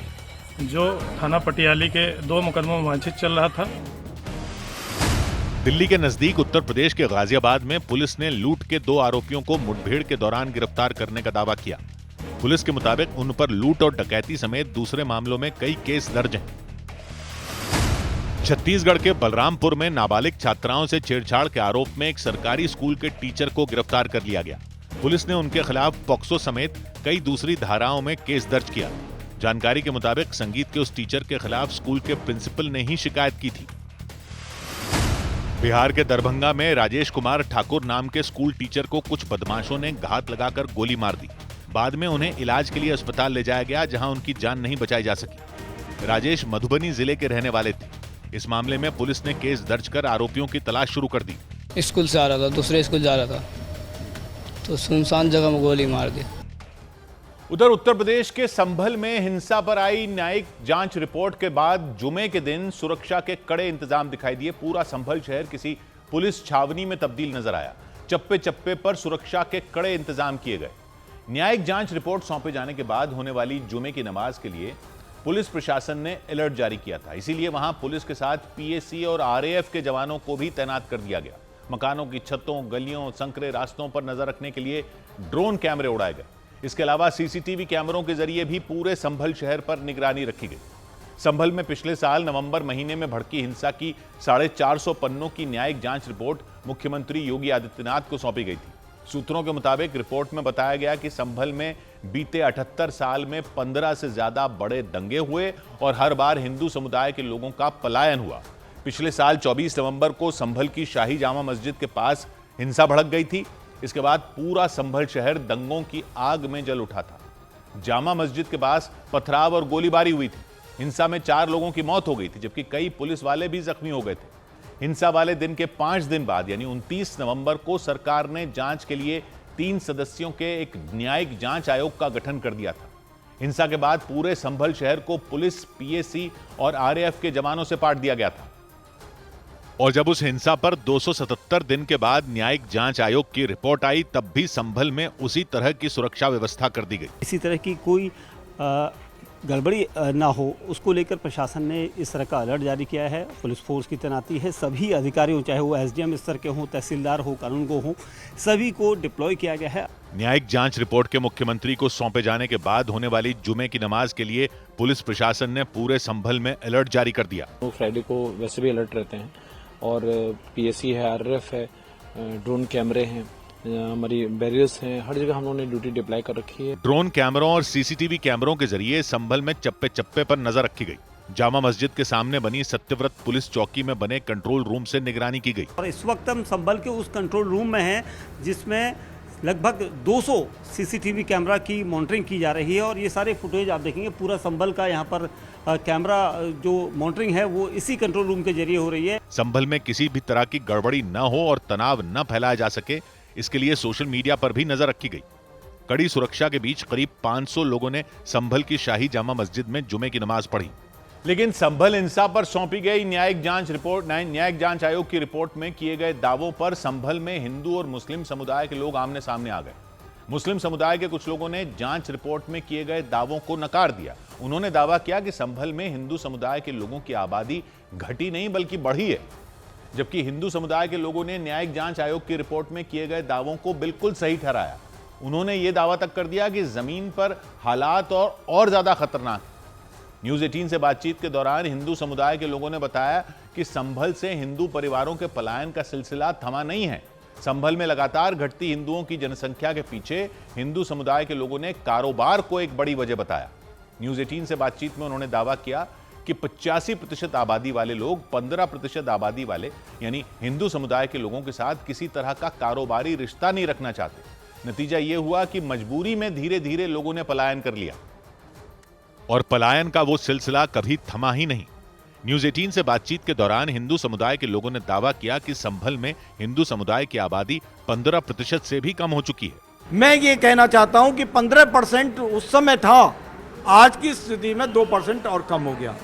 [SPEAKER 13] जो थाना पटियाली के 2 मुकदमों में वांछित चल रहा था।
[SPEAKER 1] दिल्ली के नजदीक उत्तर प्रदेश के गाजियाबाद में पुलिस ने लूट के 2 आरोपियों को मुठभेड़ के दौरान गिरफ्तार करने का दावा किया। पुलिस के मुताबिक उन पर लूट और डकैती समेत दूसरे मामलों में कई केस दर्ज हैं। छत्तीसगढ़ के बलरामपुर में नाबालिग छात्राओं से छेड़छाड़ के आरोप में एक सरकारी स्कूल के टीचर को गिरफ्तार कर लिया गया। पुलिस ने उनके खिलाफ पॉक्सो समेत कई दूसरी धाराओं में केस दर्ज किया। जानकारी के मुताबिक संगीत के उस टीचर के खिलाफ स्कूल के प्रिंसिपल ने ही शिकायत की थी। बिहार के दरभंगा में राजेश कुमार ठाकुर नाम के स्कूल टीचर को कुछ बदमाशों ने घात लगाकर गोली मार दी। बाद में उन्हें इलाज के लिए अस्पताल ले जाया गया, जहां उनकी जान नहीं बचाई जा सकी। राजेश मधुबनी जिले के रहने वाले थे। इस मामले में पुलिस ने केस दर्ज कर आरोपियों की तलाश शुरू कर दी।
[SPEAKER 14] स्कूल से आ रहा था, दूसरे स्कूल जा रहा था तो सुनसान जगह में गोली मार दी।
[SPEAKER 1] उधर उत्तर प्रदेश के संभल में हिंसा पर आई न्यायिक जांच रिपोर्ट के बाद जुमे के दिन सुरक्षा के कड़े इंतजाम दिखाई दिए। पूरा संभल शहर किसी पुलिस छावनी में तब्दील नजर आया। चप्पे चप्पे पर सुरक्षा के कड़े इंतजाम किए गए। न्यायिक जांच रिपोर्ट सौंपे जाने के बाद होने वाली जुमे की नमाज के लिए पुलिस प्रशासन ने अलर्ट जारी किया था। इसीलिए वहां पुलिस के साथ पीएसी और आरएएफ के जवानों को भी तैनात कर दिया गया। मकानों की छतों, गलियों, संकरे रास्तों पर नजर रखने के लिए ड्रोन कैमरे उड़ाए गए। इसके अलावा सीसीटीवी कैमरों के जरिए भी पूरे संभल शहर पर निगरानी रखी गई। संभल में पिछले साल नवंबर महीने में भड़की हिंसा की 450 पन्नों की न्यायिक जांच रिपोर्ट मुख्यमंत्री योगी आदित्यनाथ को सौंपी गई थी। सूत्रों के मुताबिक रिपोर्ट में बताया गया कि संभल में बीते 78 साल में 15 से ज्यादा बड़े दंगे हुए और हर बार हिंदू समुदाय के लोगों का पलायन हुआ। पिछले साल 24 नवंबर को संभल की शाही जामा मस्जिद के पास हिंसा भड़क गई थी। इसके बाद पूरा संभल शहर दंगों की आग में जल उठा था। जामा मस्जिद के पास पथराव और गोलीबारी हुई थी। हिंसा में 4 लोगों की मौत हो गई थी, जबकि कई पुलिस वाले भी जख्मी हो गए थे। हिंसा वाले दिन के 5 दिन बाद यानी 29 नवंबर को सरकार ने जांच के लिए 3 सदस्यों के एक न्यायिक जांच आयोग का गठन कर दिया था। हिंसा के बाद पूरे संभल शहर को पुलिस, पीएसी और आरएएफ के जवानों से पाट दिया गया था। और जब उस हिंसा पर 277 दिन के बाद न्यायिक जांच आयोग की रिपोर्ट आई, तब भी संभल में उसी तरह की सुरक्षा व्यवस्था कर दी गई।
[SPEAKER 15] इसी तरह की कोई गड़बड़ी ना हो, उसको लेकर प्रशासन ने इस तरह का अलर्ट जारी किया है। पुलिस फोर्स की तैनाती है। सभी अधिकारियों, चाहे वो एसडीएम स्तर के हों, तहसीलदार हो, कानूनगो हों, सभी को डिप्लॉय किया गया है।
[SPEAKER 1] न्यायिक जांच रिपोर्ट के मुख्यमंत्री को सौंपे जाने के बाद होने वाली जुमे की नमाज के लिए पुलिस प्रशासन ने पूरे संभल में अलर्ट जारी कर दिया।
[SPEAKER 16] फ्राइडे को वैसे भी अलर्ट रहते हैं और पीएसी है, आरएएफ है, ड्रोन कैमरे हैं, हमारी बैरियर्स हैं, हर जगह हम लोगों ने ड्यूटी डिप्लॉय कर रखी है।
[SPEAKER 1] ड्रोन कैमरों और सीसीटीवी कैमरों के जरिए संभल में चप्पे चप्पे पर नजर रखी गई। जामा मस्जिद के सामने बनी सत्यव्रत पुलिस चौकी में बने कंट्रोल रूम से निगरानी की गई।
[SPEAKER 15] और इस वक्त हम संभल के उस कंट्रोल रूम में हैं, जिसमें लगभग 200 सीसीटीवी कैमरा की मॉनिटरिंग की जा रही है। और ये सारे फुटेज आप देखेंगे, पूरा संभल का यहाँ पर कैमरा जो मॉनिटरिंग है वो इसी कंट्रोल रूम के जरिए हो रही है।
[SPEAKER 1] संभल में किसी भी तरह की गड़बड़ी न हो और तनाव न फैलाया जा सके, इसके लिए सोशल मीडिया पर भी नजर रखी गई। कड़ी सुरक्षा के बीच करीब 500 लोगों ने संभल की शाही जामा मस्जिद में जुमे की नमाज पढ़ी। लेकिन संभल हिंसा पर सौंपी गई न्यायिक जांच आयोग की रिपोर्ट में किए गए दावों पर संभल में हिंदू और मुस्लिम समुदाय के लोग आमने सामने आ गए। मुस्लिम समुदाय के कुछ लोगों ने जांच रिपोर्ट में किए गए दावों को नकार दिया। उन्होंने दावा किया कि संभल में हिंदू समुदाय के लोगों की आबादी घटी नहीं बल्कि बढ़ी है, जबकि हिंदू समुदाय के लोगों ने न्यायिक जांच आयोग की रिपोर्ट में किए गए दावों को बिल्कुल सही ठहराया। उन्होंने यह दावा तक कर दिया कि जमीन पर हालात और ज्यादा खतरनाक। न्यूज 18 से बातचीत के दौरान हिंदू समुदाय के लोगों ने बताया कि संभल से हिंदू परिवारों के पलायन का सिलसिला थमा नहीं है। संभल में लगातार घटती हिंदुओं की जनसंख्या के पीछे हिंदू समुदाय के लोगों ने कारोबार को एक बड़ी वजह बताया। न्यूज 18 से बातचीत में उन्होंने दावा किया कि 85% आबादी वाले लोग 15% आबादी वाले यानी हिंदू समुदाय के लोगों के साथ किसी तरह का कारोबारी रिश्ता नहीं रखना चाहते। नतीजा यह हुआ कि मजबूरी में धीरे धीरे लोगों ने पलायन कर लिया और पलायन का वो सिलसिला कभी थमा ही नहीं। न्यूज 18 से बातचीत के दौरान हिंदू समुदाय के लोगों ने दावा किया कि संभल में हिंदू समुदाय की आबादी 15% से भी कम हो चुकी है।
[SPEAKER 17] मैं ये कहना चाहता हूं कि 15% उस समय था, आज की स्थिति में 2% और कम हो गया।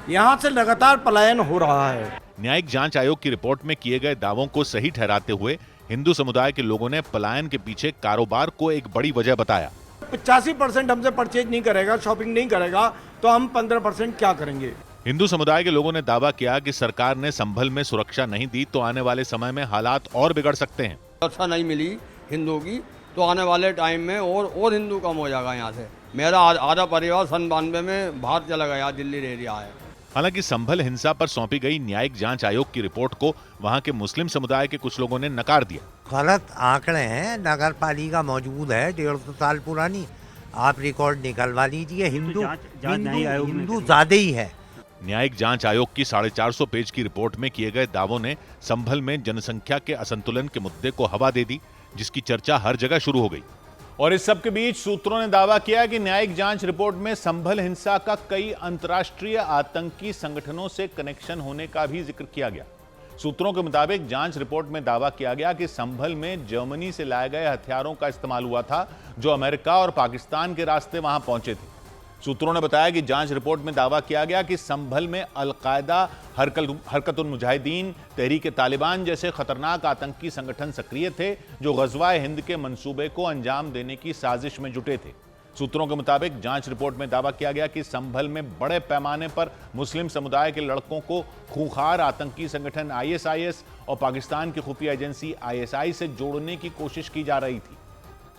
[SPEAKER 17] यहां से लगातार पलायन हो रहा है।
[SPEAKER 1] न्यायिक जांच आयोग की रिपोर्ट में किए गए दावों को सही ठहराते हुए हिंदू समुदाय के लोगों ने पलायन के पीछे कारोबार को एक बड़ी वजह बताया।
[SPEAKER 17] 85% हमसे परचेज नहीं करेगा, शॉपिंग नहीं करेगा, तो हम 15% क्या करेंगे।
[SPEAKER 1] हिंदू समुदाय के लोगों ने दावा किया कि सरकार ने संभल में सुरक्षा नहीं दी तो आने वाले समय में हालात और बिगड़ सकते हैं।
[SPEAKER 7] सुरक्षा नहीं मिली हिंदू की तो आने वाले टाइम में और हिंदू कम हो जाएगा। यहाँ से मेरा आधा परिवार 92 में बाहर चला गया, दिल्ली रह रहा है।
[SPEAKER 1] हालांकि संभल हिंसा पर सौंपी गई न्यायिक जांच आयोग की रिपोर्ट को वहां के मुस्लिम समुदाय के कुछ लोगों ने नकार दिया।
[SPEAKER 18] गलत आंकड़े हैं, नगर पालिका मौजूद है 150 साल पुरानी, आप रिकॉर्ड निकलवा लीजिए। हिंदू ज्यादा ही है।
[SPEAKER 1] न्यायिक जांच आयोग की 450 पेज की रिपोर्ट में किए गए दावों ने संभल में जनसंख्या के असंतुलन के मुद्दे को हवा दे दी, जिसकी चर्चा हर जगह शुरू हो गई। और इस सब के बीच सूत्रों ने दावा किया कि न्यायिक जांच रिपोर्ट में संभल हिंसा का कई अंतर्राष्ट्रीय आतंकी संगठनों से कनेक्शन होने का भी जिक्र किया गया। सूत्रों के मुताबिक जांच रिपोर्ट में दावा किया गया कि संभल में जर्मनी से लाए गए हथियारों का इस्तेमाल हुआ था, जो अमेरिका और पाकिस्तान के रास्ते वहां पहुंचे थे। सूत्रों ने बताया कि जांच रिपोर्ट में दावा किया गया कि संभल में अल-कायदा, हरकतुल मुजाहिदीन, तहरीक तालिबान जैसे खतरनाक आतंकी संगठन सक्रिय थे, जो गज़वाए हिंद के मंसूबे को अंजाम देने की साजिश में जुटे थे। सूत्रों के मुताबिक जांच रिपोर्ट में दावा किया गया कि संभल में बड़े पैमाने पर मुस्लिम समुदाय के लड़कों को खूंखार आतंकी संगठन ISIS और पाकिस्तान की खुफिया एजेंसी ISI से जोड़ने की कोशिश की जा रही थी।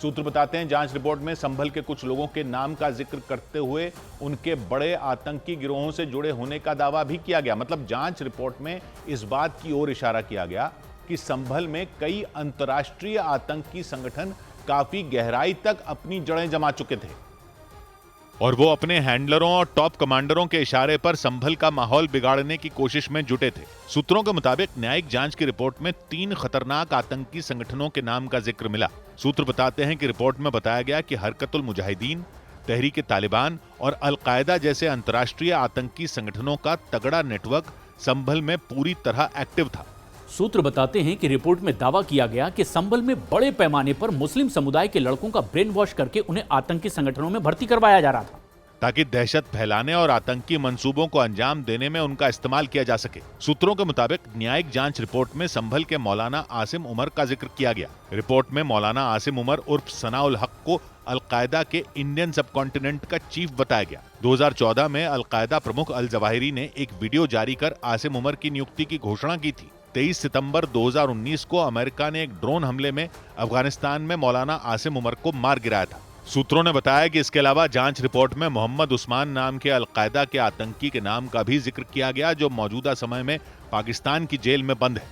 [SPEAKER 1] सूत्र बताते हैं जांच रिपोर्ट में संभल के कुछ लोगों के नाम का जिक्र करते हुए उनके बड़े आतंकी गिरोहों से जुड़े होने का दावा भी किया गया। मतलब जांच रिपोर्ट में इस बात की ओर इशारा किया गया कि संभल में कई अंतर्राष्ट्रीय आतंकी संगठन काफी गहराई तक अपनी जड़ें जमा चुके थे और वो अपने हैंडलरों और टॉप कमांडरों के इशारे पर संभल का माहौल बिगाड़ने की कोशिश में जुटे थे। सूत्रों के मुताबिक न्यायिक जांच की रिपोर्ट में 3 खतरनाक आतंकी संगठनों के नाम का जिक्र मिला। सूत्र बताते हैं कि रिपोर्ट में बताया गया कि हरकतुल मुजाहिदीन, तहरीक तालिबान और अल-कायदा जैसे अंतर्राष्ट्रीय आतंकी संगठनों का तगड़ा नेटवर्क संभल में पूरी तरह एक्टिव था।
[SPEAKER 19] सूत्र बताते हैं कि रिपोर्ट में दावा किया गया कि संभल में बड़े पैमाने पर मुस्लिम समुदाय के लड़कों का ब्रेन वॉश करके उन्हें आतंकी संगठनों में भर्ती करवाया जा रहा था,
[SPEAKER 1] ताकि दहशत फैलाने और आतंकी मंसूबों को अंजाम देने में उनका इस्तेमाल किया जा सके। सूत्रों के मुताबिक न्यायिक जांच रिपोर्ट में संभल के मौलाना आसिम उमर का जिक्र किया गया। रिपोर्ट में मौलाना आसिम उमर उर्फ सनाउल हक को अल-कायदा के इंडियन सबकॉन्टिनेंट का चीफ बताया गया। 2014 में अल-कायदा प्रमुख अल जवाहिरी ने एक वीडियो जारी कर आसिम उमर की नियुक्ति की घोषणा की थी। 23 सितंबर 2019 को अमेरिका ने एक ड्रोन हमले में अफगानिस्तान में मौलाना आसिम उमर को मार गिराया था। सूत्रों ने बताया कि इसके अलावा जांच रिपोर्ट में मोहम्मद उस्मान नाम के अल-कायदा के आतंकी के नाम का भी जिक्र किया गया, जो मौजूदा समय में पाकिस्तान की जेल में बंद है।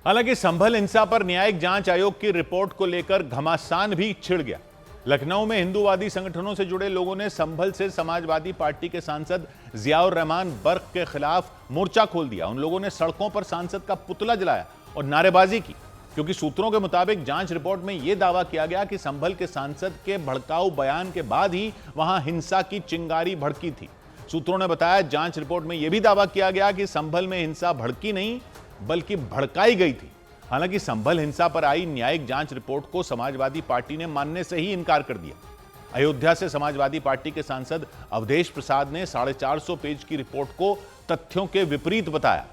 [SPEAKER 1] हालांकि संभल हिंसा पर न्यायिक जांच आयोग की रिपोर्ट को लेकर घमासान भी छिड़ गया। लखनऊ में हिंदूवादी संगठनों से जुड़े लोगों ने संभल से समाजवादी पार्टी के सांसद जियाउर रहमान बर्क के खिलाफ मोर्चा खोल दिया। उन लोगों ने सड़कों पर सांसद का पुतला जलाया और नारेबाजी की, क्योंकि सूत्रों के मुताबिक जांच रिपोर्ट में यह दावा किया गया कि संभल के सांसद के भड़काऊ बयान के बाद ही वहां हिंसा की चिंगारी भड़की थी। सूत्रों ने बताया जांच रिपोर्ट में यह भी दावा किया गया कि संभल में हिंसा भड़की नहीं बल्कि भड़काई गई थी। हालांकि संभल हिंसा पर आई न्यायिक जांच रिपोर्ट को समाजवादी पार्टी ने मानने से ही इनकार कर दिया। अयोध्या से समाजवादी पार्टी के सांसद अवधेश प्रसाद ने 450 पेज की रिपोर्ट को तथ्यों के विपरीत बताया,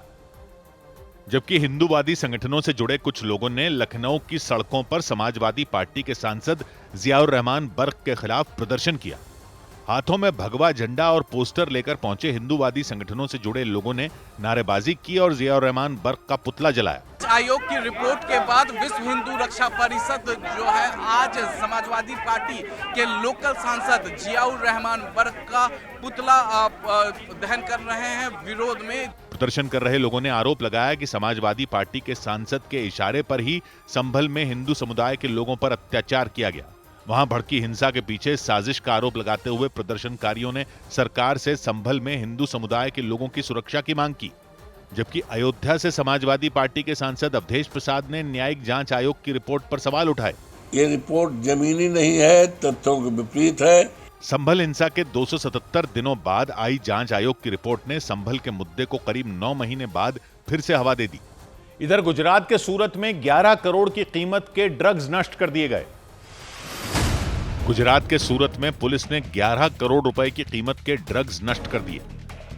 [SPEAKER 1] जबकि हिंदूवादी संगठनों से जुड़े कुछ लोगों ने लखनऊ की सड़कों पर समाजवादी पार्टी के सांसद जियाउर रहमान बर्क के खिलाफ प्रदर्शन किया। हाथों में भगवा झंडा और पोस्टर लेकर पहुंचे हिंदूवादी संगठनों से जुड़े लोगों ने नारेबाजी की और जियाउर रहमान बर्क का पुतला जलाया।
[SPEAKER 20] आयोग की रिपोर्ट के बाद विश्व हिंदू रक्षा परिषद जो है आज समाजवादी पार्टी के लोकल सांसद जियाउर रहमान बर्क का पुतला दहन कर रहे हैं विरोध में।
[SPEAKER 1] प्रदर्शन कर रहे लोगों ने आरोप लगाया कि समाजवादी पार्टी के सांसद के इशारे पर ही संभल में हिंदू समुदाय के लोगों पर अत्याचार किया गया। वहां भड़की हिंसा के पीछे साजिश का आरोप लगाते हुए प्रदर्शनकारियों ने सरकार से संभल में हिंदू समुदाय के लोगों की सुरक्षा की मांग की, जबकि अयोध्या से समाजवादी पार्टी के सांसद अवधेश प्रसाद ने न्यायिक जांच आयोग की रिपोर्ट पर सवाल उठाए।
[SPEAKER 21] ये रिपोर्ट जमीनी नहीं है, तथ्यों के विपरीत है।
[SPEAKER 1] संभल हिंसा के 277 दिनों बाद आई जांच आयोग की रिपोर्ट ने संभल के मुद्दे को करीब 9 महीने बाद फिर से हवा दे दी। इधर गुजरात के सूरत में 11 करोड़ की कीमत के ड्रग्स नष्ट कर दिए गए। गुजरात के सूरत में पुलिस ने 11 करोड़ रुपए की कीमत के ड्रग्स नष्ट कर दिए।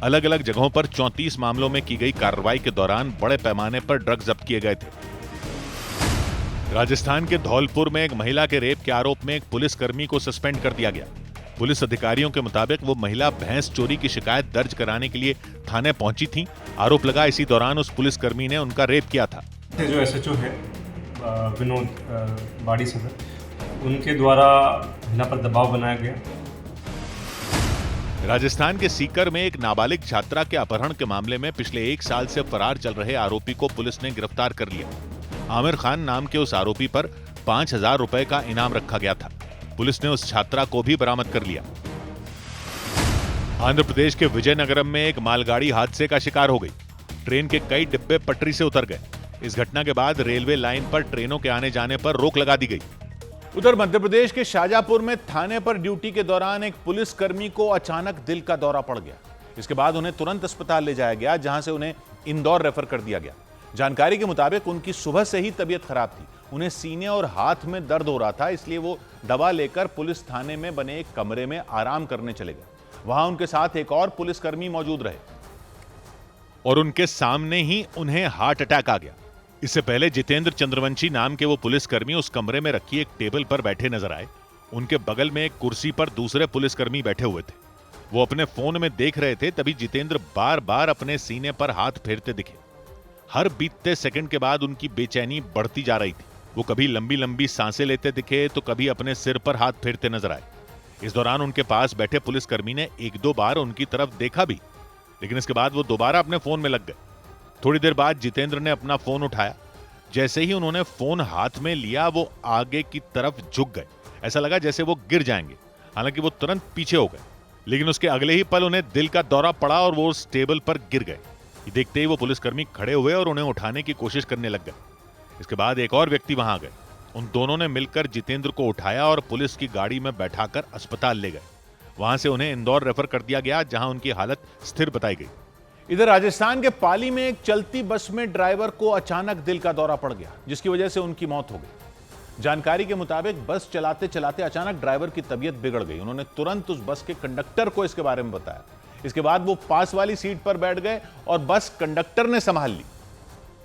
[SPEAKER 1] अलग अलग जगहों पर 34 मामलों में की गई कार्रवाई के दौरान बड़े पैमाने पर ड्रग्स जब्त किए गए थे। राजस्थान के धौलपुर में एक महिला के रेप के आरोप में एक पुलिसकर्मी को सस्पेंड कर दिया गया। पुलिस अधिकारियों के मुताबिक वो महिला भैंस चोरी की शिकायत दर्ज कराने के लिए थाने पहुंची थी। आरोप लगा इसी दौरान उस पुलिसकर्मी ने उनका रेप किया था।
[SPEAKER 22] जो एसएचओ है विनोद बाड़ी सदर, उनके द्वारा महिला पर दबाव बनाया गया।
[SPEAKER 1] राजस्थान के सीकर में एक नाबालिग छात्रा के अपहरण के मामले में पिछले 1 साल से फरार चल रहे आरोपी को पुलिस ने गिरफ्तार कर लिया। आमिर खान नाम के उस आरोपी पर 5,000 रुपए का इनाम रखा गया था। पुलिस ने उस छात्रा को भी बरामद कर लिया। आंध्र प्रदेश के विजयनगरम में एक मालगाड़ी हादसे का शिकार हो गई। ट्रेन के कई डिब्बे पटरी से उतर गए। इस घटना के बाद रेलवे लाइन पर ट्रेनों के आने जाने पर रोक लगा दी गई। उधर मध्य प्रदेश के शाजापुर में थाने पर ड्यूटी के दौरान एक पुलिसकर्मी को अचानक दिल का दौरा पड़ गया। इसके बाद उन्हें तुरंत अस्पताल ले जाया गया, जहां से उन्हें इंदौर रेफर कर दिया गया। जानकारी के मुताबिक उनकी सुबह से ही तबीयत खराब थी। उन्हें सीने और हाथ में दर्द हो रहा था, इसलिए वो दवा लेकर पुलिस थाने में बने एक कमरे में आराम करने चले गए। वहां उनके साथ एक और पुलिसकर्मी मौजूद रहे और उनके सामने ही उन्हें हार्ट अटैक आ गया। इससे पहले जितेंद्र चंद्रवंशी नाम के वो पुलिसकर्मी उस कमरे में रखी एक टेबल पर बैठे नजर आए। उनके बगल में एक कुर्सी पर दूसरे पुलिसकर्मी बैठे हुए थे। वो अपने फोन में देख रहे थे, तभी जितेंद्र बार बार अपने सीने पर हाथ फेरते दिखे। हर बीतते सेकंड के बाद उनकी बेचैनी बढ़ती जा रही थी। वो कभी लंबी लंबी सांसें लेते दिखे तो कभी अपने सिर पर हाथ फेरते नजर आए। इस दौरान उनके पास बैठे पुलिसकर्मी ने 1-2 बार उनकी तरफ देखा भी, लेकिन इसके बाद वो दोबारा अपने फोन में लग गए। थोड़ी देर बाद जितेंद्र ने अपना फोन उठाया। जैसे ही उन्होंने फोन हाथ में लिया, वो आगे की तरफ झुक गए। ऐसा लगा जैसे वो गिर जाएंगे। हालांकि वो तुरंत पीछे हो गए, लेकिन उसके अगले ही पल उन्हें दिल का दौरा पड़ा और वो उस टेबल पर गिर गए। देखते ही वो पुलिसकर्मी खड़े हुए और उन्हें उठाने की कोशिश करने लग गए। इसके बाद एक और व्यक्ति वहां आ गए। उन दोनों ने मिलकर जितेंद्र को उठाया और पुलिस की गाड़ी में बैठाकर अस्पताल ले गए। वहां से उन्हें इंदौर रेफर कर दिया गया, जहां उनकी हालत स्थिर बताई गई। इधर राजस्थान के पाली में एक चलती बस में ड्राइवर को अचानक दिल का दौरा पड़ गया, जिसकी वजह से उनकी मौत हो गई। जानकारी के मुताबिक बस चलाते चलाते अचानक ड्राइवर की तबीयत बिगड़ गई। उन्होंने तुरंत उस बस के कंडक्टर को इसके बारे में बताया। इसके बाद वो पास वाली सीट पर बैठ गए और बस कंडक्टर ने संभाल ली।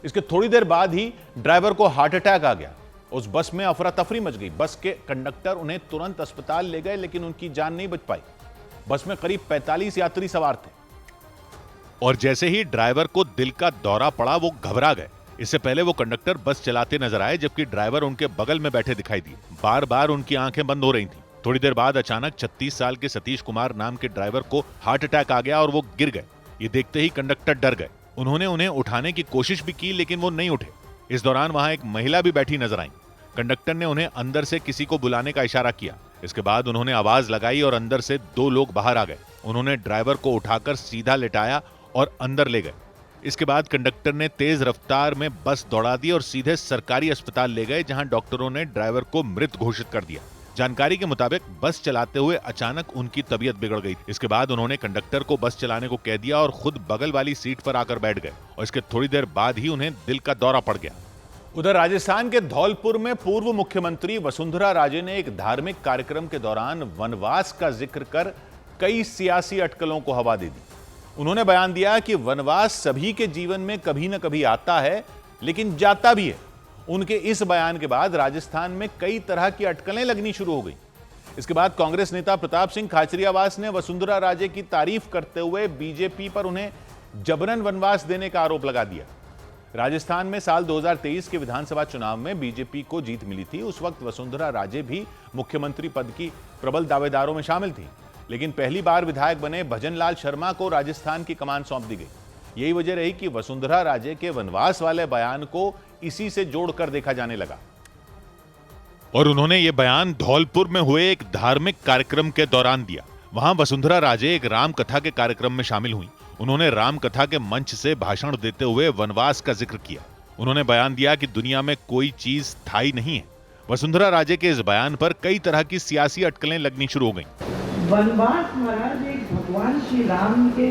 [SPEAKER 1] इसके थोड़ी देर बाद ही ड्राइवर को हार्ट अटैक आ गया। उस बस में अफरा तफरी मच गई। बस के कंडक्टर उन्हें तुरंत अस्पताल ले गए, लेकिन उनकी जान नहीं बच पाई। बस में करीब 45 यात्री सवार थे और जैसे ही ड्राइवर को दिल का दौरा पड़ा, वो घबरा गए। इससे पहले वो कंडक्टर बस चलाते नजर आए, जबकि ड्राइवर उनके बगल में बैठे दिखाई दिए। बार बार उनकी आंखें बंद हो रही थीं। थोड़ी देर बाद अचानक 36 साल के सतीश कुमार नाम के ड्राइवर को हार्ट अटैक आ गया और वो गिर गए। ये देखते ही कंडक्टर डर गए। उन्होंने उन्हें उठाने की कोशिश भी की, लेकिन वो नहीं उठे। इस दौरान वहां एक महिला भी बैठी नजर आई। कंडक्टर ने उन्हें अंदर से किसी को बुलाने का इशारा किया। इसके बाद उन्होंने आवाज लगाई और अंदर से 2 लोग बाहर आ गए। उन्होंने ड्राइवर को उठाकर सीधा लिटाया और अंदर ले गए। इसके बाद कंडक्टर ने तेज रफ्तार में बस दौड़ा दी और सीधे सरकारी अस्पताल ले गए, जहां डॉक्टरों ने ड्राइवर को मृत घोषित कर दिया। जानकारी के मुताबिक बस चलाते हुए अचानक उनकी तबीयत बिगड़ गई। इसके बाद उन्होंने कंडक्टर को बस चलाने को कह दिया और खुद बगल वाली सीट पर आकर बैठ गए और इसके थोड़ी देर बाद ही उन्हें दिल का दौरा पड़ गया। उधर राजस्थान के धौलपुर में पूर्व मुख्यमंत्री वसुंधरा राजे ने एक धार्मिक कार्यक्रम के दौरान वनवास का जिक्र कर कई सियासी अटकलों को हवा दे दी। उन्होंने बयान दिया कि वनवास सभी के जीवन में कभी न कभी आता है, लेकिन जाता भी है। उनके इस बयान के बाद राजस्थान में कई तरह की अटकलें लगनी शुरू हो गई। इसके बाद कांग्रेस नेता प्रताप सिंह खाचरियावास ने वसुंधरा राजे की तारीफ करते हुए बीजेपी पर उन्हें जबरन वनवास देने का आरोप लगा दिया। राजस्थान में साल 2023 के विधानसभा चुनाव में बीजेपी को जीत मिली थी। उस वक्त वसुंधरा राजे भी मुख्यमंत्री पद की प्रबल दावेदारों में शामिल थी, लेकिन पहली बार विधायक बने भजनलाल शर्मा को राजस्थान की कमान सौंप दी गई। यही वजह रही कि वसुंधरा राजे के वनवास वाले बयान को इसी से जोड़कर देखा जाने लगा। और उन्होंने ये बयान धौलपुर में हुए एक धार्मिक कार्यक्रम के दौरान दिया। वहां वसुंधरा राजे एक राम कथा के कार्यक्रम में शामिल हुई। उन्होंने राम कथा के मंच से भाषण देते हुए वनवास का जिक्र किया। उन्होंने बयान दिया कि दुनिया में कोई चीज स्थायी नहीं है। वसुंधरा राजे के इस बयान पर कई तरह की सियासी अटकलें लगनी शुरू हो गईं।
[SPEAKER 2] वनवास महाराज एक भगवान श्री राम के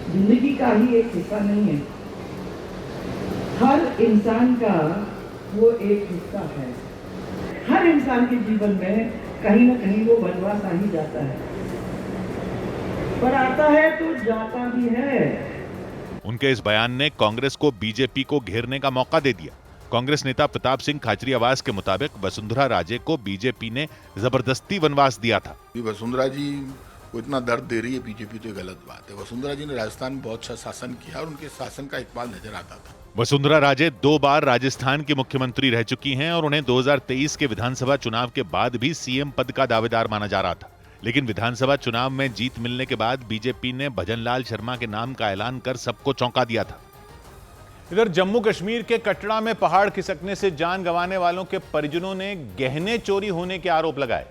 [SPEAKER 2] जिंदगी का ही एक हिस्सा नहीं है, हर इंसान का वो एक हिस्सा है। हर इंसान के जीवन में कहीं ना कहीं वो वनवास आ ही जाता है, पर आता है तो जाता भी है।
[SPEAKER 1] उनके इस बयान ने कांग्रेस को बीजेपी को घेरने का मौका दे दिया। कांग्रेस नेता प्रताप सिंह खाचरियावास के मुताबिक वसुंधरा राजे को बीजेपी ने जबरदस्ती वनवास दिया था।
[SPEAKER 3] वसुंधरा जी को इतना दर्द दे रही है बीजेपी तो गलत बात है। वसुंधरा जी ने राजस्थान में बहुत अच्छा शासन किया और उनके शासन का इकबाल नजर आता था।
[SPEAKER 1] वसुंधरा राजे 2 बार राजस्थान की मुख्यमंत्री रह चुकी हैं और उन्हें 2023 के विधानसभा चुनाव के बाद भी सीएम पद का दावेदार माना जा रहा था, लेकिन विधानसभा चुनाव में जीत मिलने के बाद बीजेपी ने भजनलाल शर्मा के नाम का ऐलान कर सबको चौंका दिया था। इधर जम्मू कश्मीर के कटरा में पहाड़ खिसकने से जान गंवाने वालों के परिजनों ने गहने चोरी होने के आरोप लगाए।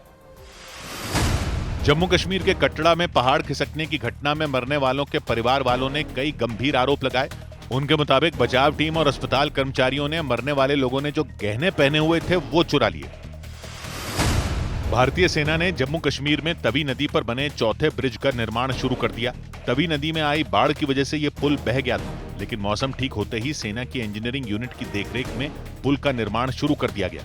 [SPEAKER 1] जम्मू कश्मीर के कटरा में पहाड़ खिसकने की घटना में मरने वालों के परिवार वालों ने कई गंभीर आरोप लगाए। उनके मुताबिक बचाव टीम और अस्पताल कर्मचारियों ने मरने वाले लोगों ने जो गहने पहने हुए थे वो चुरा लिए। भारतीय सेना ने जम्मू कश्मीर में तवी नदी पर बने चौथे ब्रिज का निर्माण शुरू कर दिया। तवी नदी में आई बाढ़ की वजह से यह पुल बह गया था, लेकिन मौसम ठीक होते ही सेना की इंजीनियरिंग यूनिट की देखरेख में पुल का निर्माण शुरू कर दिया गया।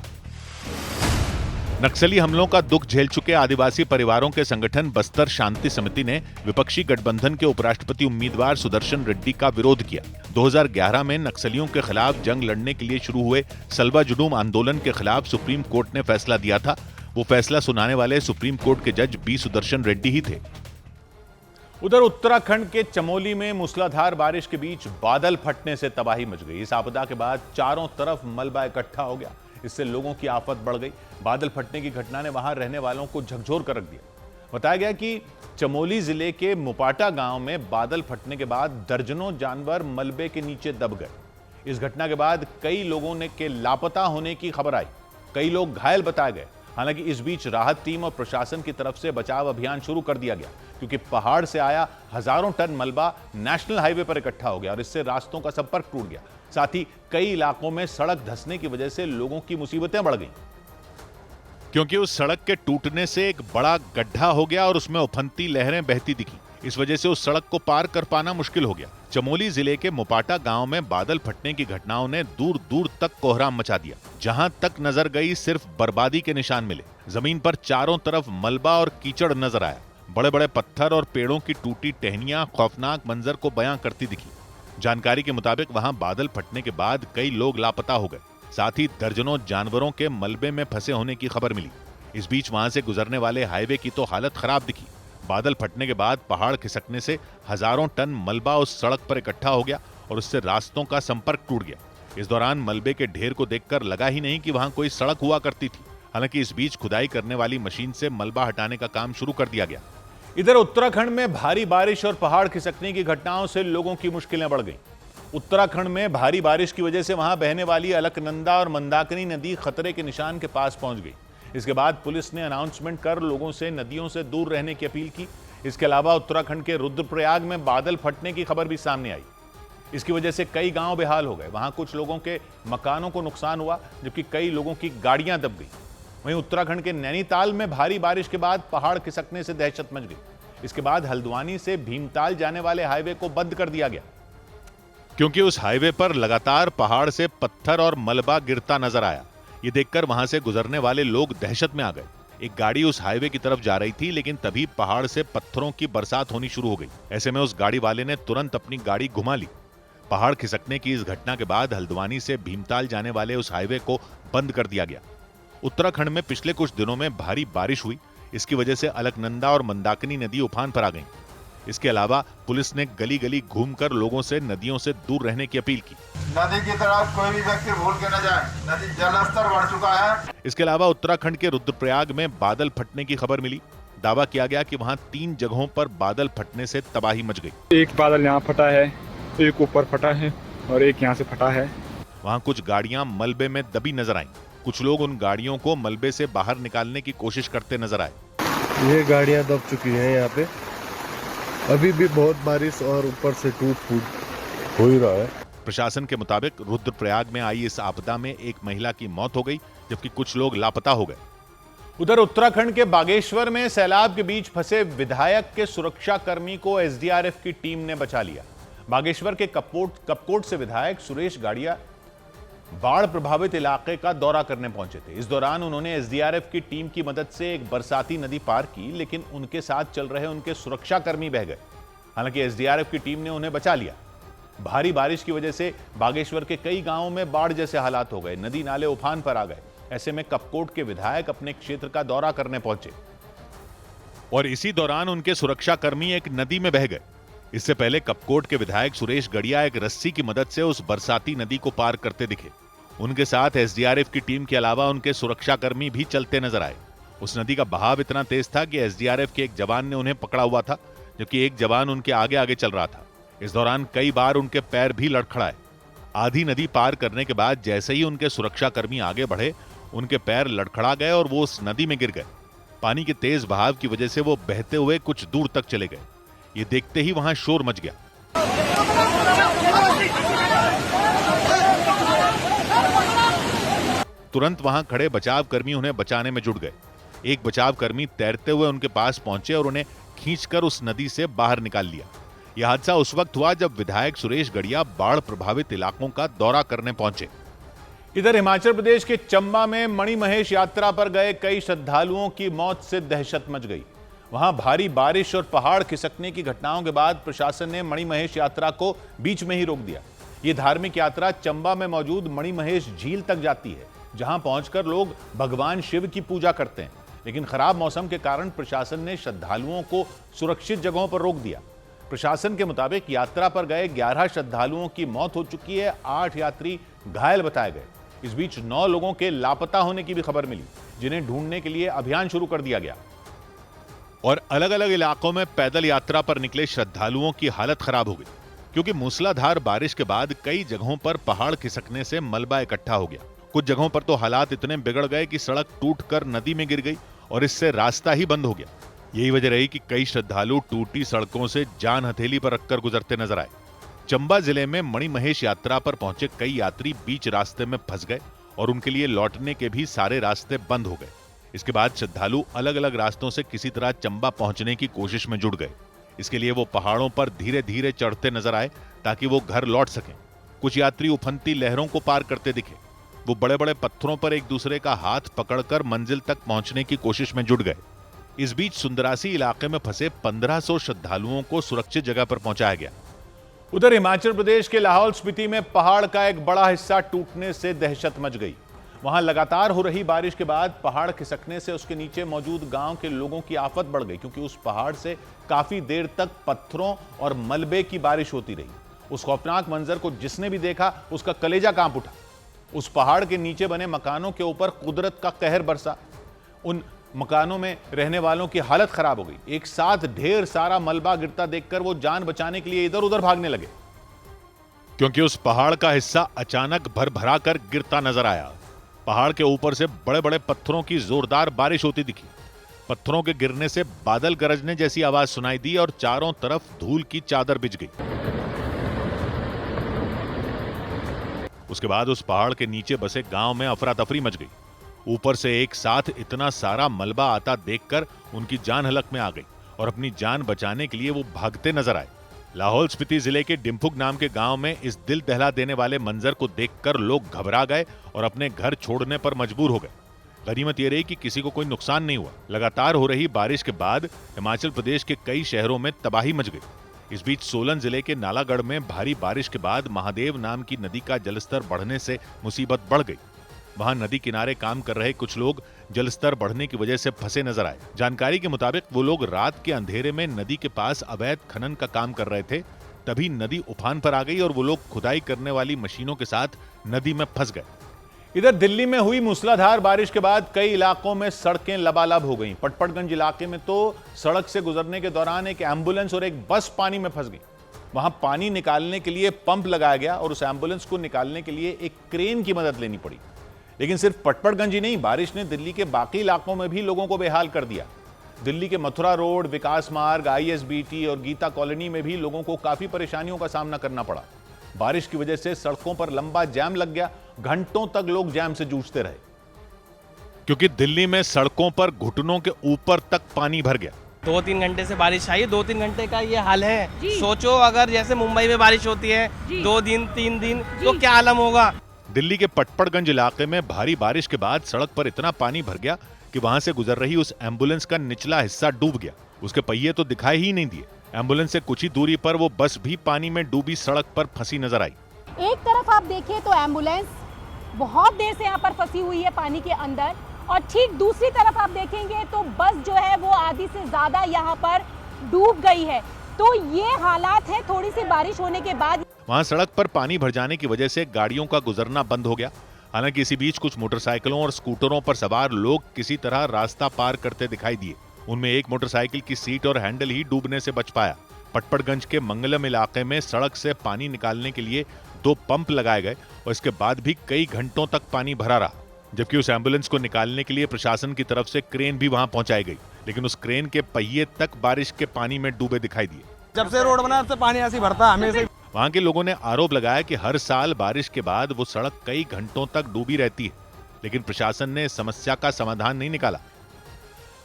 [SPEAKER 1] नक्सली हमलों का दुख झेल चुके आदिवासी परिवारों के संगठन बस्तर शांति समिति ने विपक्षी गठबंधन के उपराष्ट्रपति उम्मीदवार सुदर्शन रेड्डी का विरोध किया। 2011 में नक्सलियों के खिलाफ जंग लड़ने के लिए शुरू हुए सलवा जुडूम आंदोलन के खिलाफ सुप्रीम कोर्ट ने फैसला दिया था। वो फैसला सुनाने वाले सुप्रीम कोर्ट के जज बी सुदर्शन रेड्डी ही थे। उधर उत्तराखंड के चमोली में मूसलाधार बारिश के बीच बादल फटने से तबाही मच गई। इस आपदा के बाद चारों तरफ मलबा इकट्ठा हो गया, इससे लोगों की आफत बढ़ गई। बादल फटने की घटना ने वहां रहने वालों को झकझोर कर रख दिया। बताया गया कि चमोली जिले के मुपाटा गांव में बादल फटने के बाद दर्जनों जानवर मलबे के नीचे दब गए। इस घटना के बाद कई लोगों के लापता होने की खबर आई, कई लोग घायल बताए गए। हालांकि इस बीच राहत टीम और प्रशासन की तरफ से बचाव अभियान शुरू कर दिया गया, क्योंकि पहाड़ से आया हजारों टन मलबा नेशनल हाईवे पर इकट्ठा हो गया और इससे रास्तों का संपर्क टूट गया। साथ ही कई इलाकों में सड़क धंसने की वजह से लोगों की मुसीबतें बढ़ गईं, क्योंकि उस सड़क के टूटने से एक बड़ा गड्ढा हो गया और उसमें उफनती लहरें बहती दिखी। इस वजह से उस सड़क को पार कर पाना मुश्किल हो गया। चमोली जिले के मुपाटा गांव में बादल फटने की घटनाओं ने दूर दूर तक कोहराम मचा दिया। जहां तक नजर गई सिर्फ बर्बादी के निशान मिले। जमीन पर चारों तरफ मलबा और कीचड़ नजर आया। बड़े बड़े पत्थर और पेड़ों की टूटी टहनियां खौफनाक मंजर को बयां करती दिखी। जानकारी के मुताबिक वहां बादल फटने के बाद कई लोग लापता हो गए। साथ ही दर्जनों जानवरों के मलबे में फंसे होने की खबर मिली। इस बीच वहां से गुजरने वाले हाईवे की तो हालत खराब दिखी। बादल फटने के बाद पहाड़ खिसकने से हजारों टन मलबा उस सड़क पर इकट्ठा हो गया और उससे रास्तों का संपर्क टूट गया। इस दौरान मलबे के ढेर को देखकर लगा ही नहीं कि वहां कोई सड़क हुआ करती थी। हालांकि इस बीच खुदाई करने वाली मशीन से मलबा हटाने का काम शुरू कर दिया गया। इधर उत्तराखंड में भारी बारिश और पहाड़ खिसकने की घटनाओं से लोगों की मुश्किलें बढ़ गईं। उत्तराखंड में भारी बारिश की वजह से वहां बहने वाली अलकनंदा और मंदाकिनी नदी खतरे के निशान के पास पहुंच गई। इसके बाद पुलिस ने अनाउंसमेंट कर लोगों से नदियों से दूर रहने की अपील की। इसके अलावा उत्तराखंड के रुद्रप्रयाग में बादल फटने की खबर भी सामने आई। इसकी वजह से कई गांव बेहाल हो गए। वहां कुछ लोगों के मकानों को नुकसान हुआ, जबकि कई लोगों की गाड़ियां दब गई। वहीं उत्तराखंड के नैनीताल में भारी बारिश के बाद पहाड़ खिसकने से दहशत मच गई। इसके बाद हल्द्वानी से भीमताल जाने वाले हाईवे को बंद कर दिया गया, क्योंकि उस हाईवे पर लगातार पहाड़ से पत्थर और मलबा गिरता नजर आया। ये देखकर वहां से गुजरने वाले लोग दहशत में आ गए। एक गाड़ी उस हाईवे की तरफ जा रही थी, लेकिन तभी पहाड़ से पत्थरों की बरसात होनी शुरू हो गई। ऐसे में उस गाड़ी वाले ने तुरंत अपनी गाड़ी घुमा ली। पहाड़ खिसकने की इस घटना के बाद हल्द्वानी से भीमताल जाने वाले उस हाईवे को बंद कर दिया गया। उत्तराखंड में पिछले कुछ दिनों में भारी बारिश हुई। इसकी वजह से अलकनंदा और मंदाकिनी नदी उफान पर आ गई। इसके अलावा पुलिस ने गली गली घूमकर लोगों से नदियों से दूर रहने की अपील की।
[SPEAKER 4] नदी की तरफ कोई भी व्यक्ति भूल के न जाए, नदी जलस्तर बढ़ चुका है।
[SPEAKER 1] इसके अलावा उत्तराखंड के रुद्रप्रयाग में बादल फटने की खबर मिली। दावा किया गया कि वहां 3 जगहों पर बादल फटने से तबाही मच गई।
[SPEAKER 5] एक बादल यहाँ फटा है, एक ऊपर फटा है और एक यहाँ से फटा है।
[SPEAKER 1] वहां कुछ गाड़ियां मलबे में दबी नजर आईं। कुछ लोग उन गाड़ियों को मलबे से बाहर निकालने की कोशिश करते नजर आए।
[SPEAKER 23] ये गाड़ियां दब चुकी हैं यहाँ पे। अभी भी बहुत बारिश और ऊपर से टूट फूट हो ही रहा है।
[SPEAKER 1] प्रशासन के मुताबिक रुद्रप्रयाग में आई इस आपदा में एक महिला की मौत हो गई, जबकि कुछ लोग लापता हो गए। उधर उत्तराखंड के बागेश्वर में सैलाब के बीच फंसे विधायक के सुरक्षा कर्मी को एसडीआरएफ की टीम ने बचा लिया। बागेश्वर के कपकोट से विधायक सुरेश गाड़िया बाढ़ प्रभावित इलाके का दौरा करने पहुंचे थे। इस दौरान उन्होंने एसडीआरएफ की टीम की मदद से एक बरसाती नदी पार की, लेकिन उनके साथ चल रहे उनके सुरक्षा कर्मी बह गए। हालांकि एसडीआरएफ की टीम ने उन्हें बचा लिया। भारी बारिश की वजह से बागेश्वर के कई गांवों में बाढ़ जैसे हालात हो गए। नदी नाले उफान पर आ गए। ऐसे में कपकोट के विधायक अपने क्षेत्र का दौरा करने पहुंचे और इसी दौरान उनके सुरक्षा कर्मी एक नदी में बह गए। इससे पहले कपकोट के विधायक सुरेश गड़िया एक रस्सी की मदद से उस बरसाती नदी को पार करते दिखे। उनके साथ एसडीआरएफ की टीम के अलावा उनके सुरक्षाकर्मी भी चलते नजर आए। उस नदी का बहाव इतना तेज था कि एसडीआरएफ के एक जवान ने उन्हें पकड़ा हुआ था, जबकि एक जवान उनके आगे आगे चल रहा था। इस दौरान कई बार उनके पैर भी लड़खड़ाए। आधी नदी पार करने के बाद जैसे ही उनके सुरक्षाकर्मी आगे बढ़े, उनके पैर लड़खड़ा गए और वो उस नदी में गिर गए। पानी के तेज बहाव की वजह से वो बहते हुए कुछ दूर तक चले गए। ये देखते ही वहां शोर मच गया। तुरंत वहां खड़े बचाव कर्मी उन्हें बचाने में जुट गए। एक बचाव कर्मी तैरते हुए उनके पास पहुंचे और उन्हें खींचकर उस नदी से बाहर निकाल लिया। यह हादसा उस वक्त हुआ जब विधायक सुरेश गड़िया बाढ़ प्रभावित इलाकों का दौरा करने पहुंचे। इधर हिमाचल प्रदेश के चंबा में मणिमहेश यात्रा पर गए कई श्रद्धालुओं की मौत से दहशत मच गई। वहां भारी बारिश और पहाड़ खिसकने की घटनाओं के बाद प्रशासन ने मणिमहेश यात्रा को बीच में ही रोक दिया। यह धार्मिक यात्रा चंबा में मौजूद मणिमहेश झील तक जाती है, जहां पहुंचकर लोग भगवान शिव की पूजा करते हैं। लेकिन खराब मौसम के कारण प्रशासन ने श्रद्धालुओं को सुरक्षित जगहों पर रोक दिया। प्रशासन के मुताबिक यात्रा पर गए 11 श्रद्धालुओं की मौत हो चुकी है। 8 यात्री घायल बताए गए। इस बीच 9 लोगों के लापता होने की भी खबर मिली, जिन्हें ढूंढने के लिए अभियान शुरू कर दिया गया। और अलग अलग इलाकों में पैदल यात्रा पर निकले श्रद्धालुओं की हालत खराब हो गई, क्योंकि मूसलाधार बारिश के बाद कई जगहों पर पहाड़ खिसकने से मलबा इकट्ठा हो गया। कुछ जगहों पर तो हालात इतने बिगड़ गए कि सड़क टूटकर नदी में गिर गई और इससे रास्ता ही बंद हो गया। यही वजह रही कि कई श्रद्धालु टूटी सड़कों से जान हथेली पर रखकर गुजरते नजर आए। चंबा जिले में मणिमहेश यात्रा पर पहुंचे कई यात्री बीच रास्ते में फंस गए और उनके लिए लौटने के भी सारे रास्ते बंद हो गए। इसके बाद श्रद्धालु अलग अलग रास्तों से किसी तरह चंबा पहुंचने की कोशिश में जुट गए। इसके लिए वो पहाड़ों पर धीरे धीरे चढ़ते नजर आए ताकि वो घर लौट सकें। कुछ यात्री उफनती लहरों को पार करते दिखे। वो बड़े बड़े पत्थरों पर एक दूसरे का हाथ पकड़कर मंजिल तक पहुंचने की कोशिश में जुट गए। इस बीच सुंदरासी इलाके में फंसे 1500 श्रद्धालुओं को सुरक्षित जगह पर पहुंचाया गया। उधर हिमाचल प्रदेश के लाहौल स्पीति में पहाड़ का एक बड़ा हिस्सा टूटने से दहशत मच गई। वहां लगातार हो रही बारिश के बाद पहाड़ खिसकने से उसके नीचे मौजूद गांव के लोगों की आफत बढ़ गई, क्योंकि उस पहाड़ से काफी देर तक पत्थरों और मलबे की बारिश होती रही। उस खौफनाक मंजर को जिसने भी देखा उसका कलेजा कांप उठा। उस पहाड़ के नीचे बने मकानों के ऊपर कुदरत का कहर बरसा। उन मकानों में रहने वालों की हालत खराब हो गई। एक साथ ढेर सारा मलबा गिरता देखकर वो जान बचाने के लिए इधर उधर भागने लगे, क्योंकि उस पहाड़ का हिस्सा अचानक भरभरा कर गिरता नजर आया। पहाड़ के ऊपर से बड़े बड़े पत्थरों की जोरदार बारिश होती दिखी। पत्थरों के गिरने से बादल गरजने जैसी आवाज सुनाई दी और चारों तरफ धूल की चादर बिछ गई। उसके बाद उस पहाड़ के नीचे बसे गांव में अफरा तफरी मच गई। ऊपर से एक साथ इतना सारा मलबा आता देखकर उनकी जान हलक में आ गई और अपनी जान बचाने के लिए वो भागते नजर आए। लाहौल स्पीति जिले के डिम्फुक नाम के गांव में इस दिल दहला देने वाले मंजर को देखकर लोग घबरा गए और अपने घर छोड़ने पर मजबूर हो गए। गनीमत ये रही कि किसी को कोई नुकसान नहीं हुआ। लगातार हो रही बारिश के बाद हिमाचल प्रदेश के कई शहरों में तबाही मच गई। इस बीच सोलन जिले के नालागढ़ में भारी बारिश के बाद महादेव नाम की नदी का जलस्तर बढ़ने से मुसीबत बढ़ गई। वहां नदी किनारे काम कर रहे कुछ लोग जलस्तर बढ़ने की वजह से फंसे नजर आए। जानकारी के मुताबिक वो लोग रात के अंधेरे में नदी के पास अवैध खनन का काम कर रहे थे, तभी नदी उफान पर आ गई और वो लोग खुदाई करने वाली मशीनों के साथ नदी में फंस गए। इधर दिल्ली में हुई मूसलाधार बारिश के बाद कई इलाकों में सड़कें लबालब हो गईं। पटपड़गंज इलाके में तो सड़क से गुजरने के दौरान एक एम्बुलेंस और एक बस पानी में फंस गई। वहां पानी निकालने के लिए पंप लगाया गया और उस एम्बुलेंस को निकालने के लिए एक क्रेन की मदद लेनी पड़ी। लेकिन सिर्फ पटपड़गंज ही नहीं, बारिश ने दिल्ली के बाकी इलाकों में भी लोगों को बेहाल कर दिया। दिल्ली के मथुरा रोड, विकास मार्ग, ISBT और गीता कॉलोनी में भी लोगों को काफी परेशानियों का सामना करना पड़ा। बारिश की वजह से सड़कों पर लंबा जाम लग गया, घंटों तक लोग जाम से जूझते रहे, क्योंकि दिल्ली में सड़कों पर घुटनों के ऊपर तक पानी भर गया।
[SPEAKER 6] 2-3 घंटे से बारिश आई, 2-3 घंटे का ये हाल है। सोचो अगर जैसे मुंबई में बारिश होती है 2 दिन 3 दिन तो क्या आलम होगा।
[SPEAKER 1] दिल्ली के पटपड़गंज इलाके में भारी बारिश के बाद सड़क पर इतना पानी भर गया कि वहां से गुजर रही उस एम्बुलेंस का निचला हिस्सा डूब गया। उसके पहिए तो दिखाई ही नहीं दिए। एम्बुलेंस से कुछ ही दूरी पर वो बस भी पानी में डूबी सड़क पर फंसी नजर आई।
[SPEAKER 8] एक तरफ आप देखिए तो एम्बुलेंस बहुत देर से यहाँ पर फंसी हुई है पानी के अंदर, और ठीक दूसरी तरफ आप देखेंगे तो बस जो है वो आधी से ज्यादा यहाँ पर डूब गई है। तो ये हालात है थोड़ी सी बारिश होने के बाद।
[SPEAKER 1] वहां सड़क पर पानी भर जाने की वजह से गाड़ियों का गुजरना बंद हो गया। हालांकि इसी बीच कुछ मोटरसाइकिलों और स्कूटरों पर सवार लोग किसी तरह रास्ता पार करते दिखाई दिए। उनमें एक मोटरसाइकिल की सीट और हैंडल ही डूबने से बच पाया। पटपड़गंज के मंगलम इलाके में सड़क से पानी निकालने के लिए 2 पंप लगाए गए और इसके बाद भी कई घंटों तक पानी भरा रहा, जबकि उस एम्बुलेंस को निकालने के लिए प्रशासन की तरफ से क्रेन भी वहां पहुंचाई गई, लेकिन उस क्रेन के पहिए तक बारिश के पानी में डूबे दिखाई दिए।
[SPEAKER 6] जब से रोड बना तब से पानी ऐसे भरता है हमेशा।
[SPEAKER 1] वहां के लोगों ने आरोप लगाया कि हर साल बारिश के बाद वो सड़क कई घंटों तक डूबी रहती है, लेकिन प्रशासन ने समस्या का समाधान नहीं निकाला।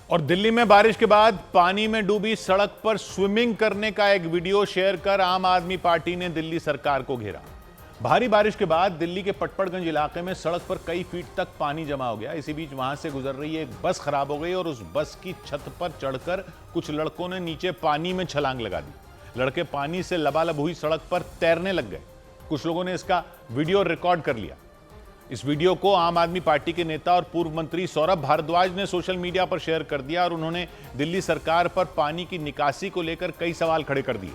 [SPEAKER 1] और दिल्ली में बारिश के बाद पानी में डूबी सड़क पर स्विमिंग करने का एक वीडियो शेयर कर आम आदमी पार्टी ने दिल्ली सरकार को घेरा। भारी बारिश के बाद दिल्ली के पटपड़गंज इलाके में सड़क पर कई फीट तक पानी जमा हो गया। इसी बीच वहां से गुजर रही एक बस खराब हो गई और उस बस की छत पर चढ़कर कुछ लड़कों ने नीचे पानी में छलांग लगा दी। लड़के पानी से लबालब हुई सड़क पर तैरने लग गए। कुछ लोगों ने इसका वीडियो रिकॉर्ड कर लिया। इस वीडियो को आम आदमी पार्टी के नेता और पूर्व मंत्री सौरभ भारद्वाज ने सोशल मीडिया पर शेयर कर दिया और उन्होंने दिल्ली सरकार पर पानी की निकासी को लेकर कई सवाल खड़े कर दिए,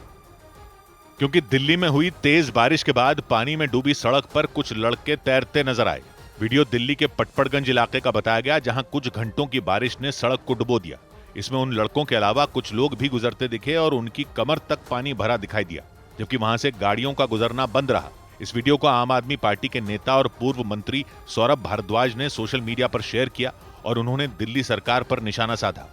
[SPEAKER 1] क्योंकि दिल्ली में हुई तेज बारिश के बाद पानी में डूबी सड़क पर कुछ लड़के तैरते नजर आए। वीडियो दिल्ली के पटपड़गंज इलाके का बताया गया, जहां कुछ घंटों की बारिश ने सड़क को डुबो दिया। इसमें उन लड़कों के अलावा कुछ लोग भी गुजरते दिखे और उनकी कमर तक पानी भरा दिखाई दिया, जबकि वहां से गाड़ियों का गुजरना बंद रहा। इस वीडियो को आम आदमी पार्टी के नेता और पूर्व मंत्री सौरभ भारद्वाज ने सोशल मीडिया पर शेयर किया और उन्होंने दिल्ली सरकार पर निशाना साधा।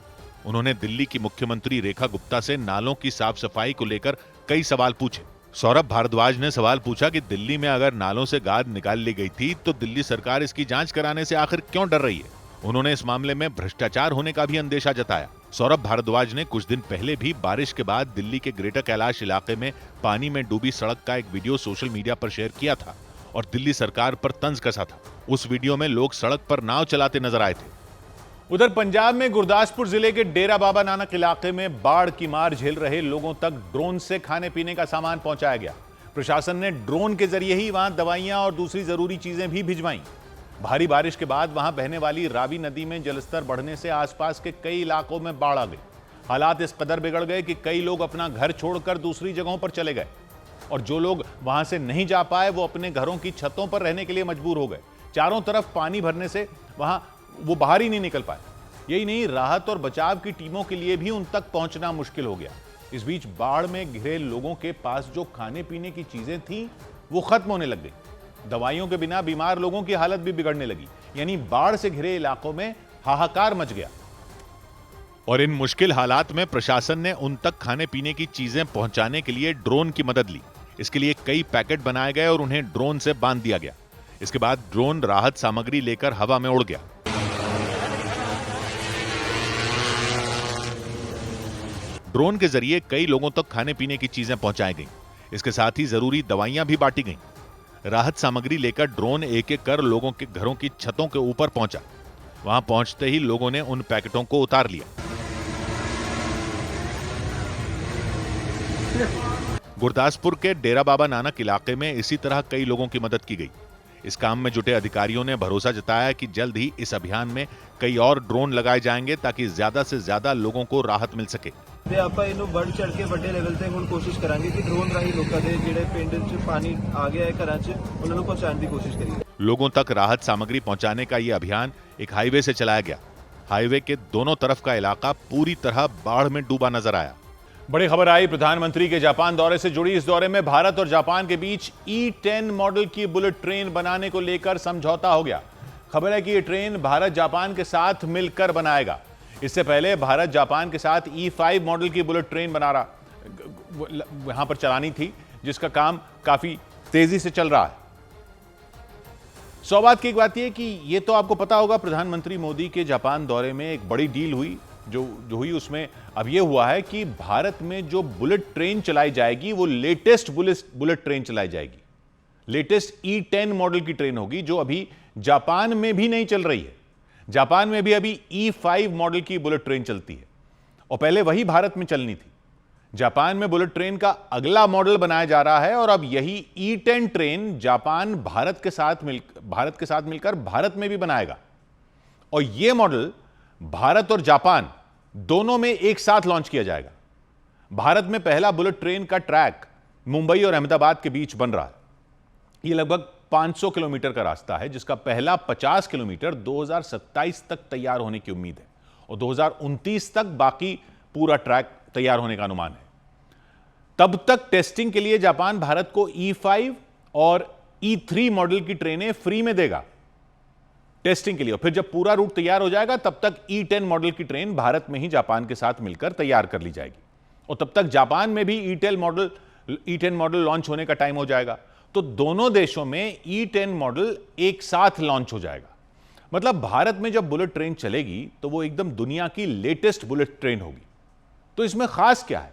[SPEAKER 1] उन्होंने दिल्ली की मुख्यमंत्री रेखा गुप्ता से नालों की साफ सफाई को लेकर कई सवाल पूछे। सौरभ भारद्वाज ने सवाल पूछा कि दिल्ली में अगर नालों से गाद निकाल ली गई थी तो दिल्ली सरकार इसकी जांच कराने से आखिर क्यों डर रही है। उन्होंने इस मामले में भ्रष्टाचार होने का भी अंदेशा जताया। सौरभ भारद्वाज ने कुछ दिन पहले भी बारिश के बाद दिल्ली के ग्रेटर कैलाश इलाके में पानी में डूबी सड़क का एक वीडियो सोशल मीडिया पर शेयर किया था और दिल्ली सरकार पर तंज कसा था। उस वीडियो में लोग सड़क पर नाव चलाते नजर आए थे। उधर पंजाब में गुरदासपुर जिले के डेरा बाबा नानक इलाके में बाढ़ की मार झेल रहे लोगों तक ड्रोन से खाने पीने का सामान पहुंचाया गया। प्रशासन ने ड्रोन के जरिए ही वहां दवाइयां और दूसरी जरूरी चीजें भी भिजवाई। भारी बारिश के बाद वहां बहने वाली रावी नदी में जलस्तर बढ़ने से आसपास के कई इलाकों में बाढ़ आ गई। हालात इस कदर बिगड़ गए कि कई लोग अपना घर छोड़कर दूसरी जगहों पर चले गए और जो लोग वहां से नहीं जा पाए वो अपने घरों की छतों पर रहने के लिए मजबूर हो गए। चारों तरफ पानी भरने से वहां वो बाहर ही नहीं निकल पाए। यही नहीं, राहत और बचाव की टीमों के लिए भी उन तक पहुंचना मुश्किल हो गया। इस बीच बाढ़ में घिरे लोगों के पास जो खाने पीने की चीजें थीं वो खत्म होने लग गई। दवाइयों के बिना बीमार लोगों की हालत भी बिगड़ने लगी। यानी बाढ़ से घिरे इलाकों में हाहाकार मच गया। और इन मुश्किल हालात में प्रशासन ने उन तक खाने पीने की चीजें पहुंचाने के लिए ड्रोन की मदद ली। इसके लिए कई पैकेट बनाए गए और उन्हें ड्रोन से बांध दिया गया। इसके बाद ड्रोन राहत सामग्री लेकर हवा में उड़ गया। ड्रोन के जरिए कई लोगों तक खाने पीने की चीजें पहुंचाई गईं। इसके साथ ही जरूरी दवाइयां भी बांटी गईं। राहत सामग्री लेकर ड्रोन एक एक कर लोगों के घरों की छतों के ऊपर पहुंचा। वहां पहुंचते ही लोगों ने उन पैकेटों को उतार लिया। गुरदासपुर के डेरा बाबा नानक इलाके में इसी तरह कई लोगों की मदद की गई। इस काम में जुटे अधिकारियों ने भरोसा जताया कि जल्द ही इस अभियान में कई और ड्रोन लगाए जाएंगे ताकि ज्यादा से ज्यादा लोगों को राहत मिल सके।
[SPEAKER 9] ਆਪਾਂ ਇਹਨੂੰ ਵੱਧ ਚੜ ਕੇ ਵੱਡੇ ਲੈਵਲ ਤੇ ਹੁਣ ਕੋਸ਼ਿਸ਼ ਕਰਾਂਗੇ ਕਿ ਡਰੋਨ ਰਾਹੀਂ ਲੋਕਾਂ ਦੇ ਜਿਹੜੇ ਪਿੰਡ 'ਚ ਪਾਣੀ ਆ ਗਿਆ ਹੈ ਘਰਾਂ 'ਚ ਉਹਨਾਂ ਨੂੰ ਪਹੁੰਚਾਉਣ ਦੀ ਕੋशिश करिए।
[SPEAKER 1] लोगों तक राहत सामग्री पहुंचाने का यह अभियान एक हाईवे से चलाया गया। हाईवे के दोनों तरफ का इलाका पूरी तरह बाढ़ में डूबा नजर आया। बड़ी खबर आई प्रधानमंत्री के जापान दौरे से जुड़ी। इस दौरे में भारत और जापान के बीच E10 मॉडल की बुलेट ट्रेन बनाने को लेकर समझौता हो गया। खबर है कि यह ट्रेन भारत जापान के साथ मिलकर बनाएगा। इससे पहले भारत जापान के साथ E5 मॉडल की बुलेट ट्रेन यहां पर चलानी थी, जिसका काम काफी तेजी से चल रहा है। सौभाग्य की एक बात यह कि यह तो आपको पता होगा, प्रधानमंत्री मोदी के जापान दौरे में एक बड़ी डील हुई जो हुई उसमें अब यह हुआ है कि भारत में जो बुलेट ट्रेन चलाई जाएगी वो लेटेस्ट बुलेट ट्रेन चलाई जाएगी। लेटेस्ट E10 मॉडल की ट्रेन होगी जो अभी जापान में भी नहीं चल रही है। जापान में भी अभी E5 मॉडल की बुलेट ट्रेन चलती है और पहले वही भारत में चलनी थी। जापान में बुलेट ट्रेन का अगला मॉडल बनाया जा रहा है और अब यही E10 ट्रेन जापान भारत के साथ मिलकर भारत में भी बनाएगा और यह मॉडल भारत और जापान दोनों में एक साथ लॉन्च किया जाएगा। भारत में पहला बुलेट ट्रेन का ट्रैक मुंबई और अहमदाबाद के बीच बन रहा है। यह लगभग 500 किलोमीटर का रास्ता है, जिसका पहला 50 किलोमीटर 2027 तक तैयार होने की उम्मीद है और 2029 तक बाकी पूरा ट्रैक तैयार होने का अनुमान है। तब तक टेस्टिंग के लिए जापान भारत को E5 और E3 मॉडल की ट्रेनें फ्री में देगा टेस्टिंग के लिए, और फिर जब पूरा रूट तैयार हो जाएगा तब तक E10 मॉडल की ट्रेन भारत में ही जापान के साथ मिलकर तैयार कर ली जाएगी और तब तक जापान में भी E10 मॉडल लॉन्च होने का टाइम हो जाएगा। तो दोनों देशों में E10 मॉडल एक साथ लॉन्च हो जाएगा। मतलब भारत में जब बुलेट ट्रेन चलेगी तो वो एकदम दुनिया की लेटेस्ट बुलेट ट्रेन होगी। तो इसमें खास क्या है?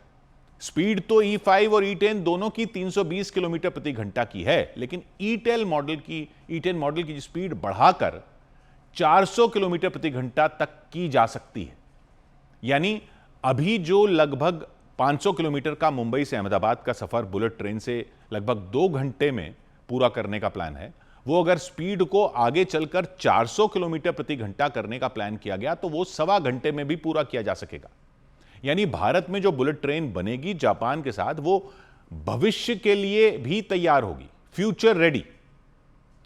[SPEAKER 1] स्पीड तो E5 और E10 दोनों की 320 किलोमीटर प्रति घंटा की है, लेकिन E10 मॉडल की स्पीड बढ़ाकर 400 किलोमीटर प्रति घंटा तक की जा सकती है। यानी अभी जो लगभग 500 किलोमीटर का मुंबई से अहमदाबाद का सफर बुलेट ट्रेन से लगभग 2 घंटे में पूरा करने का प्लान है, वो अगर स्पीड को आगे चलकर 400 किलोमीटर प्रति घंटा करने का प्लान किया गया तो वो 1.25 घंटे में भी पूरा किया जा सकेगा। यानी भारत में जो बुलेट ट्रेन बनेगी जापान के साथ, वो भविष्य के लिए भी तैयार होगी, फ्यूचर रेडी।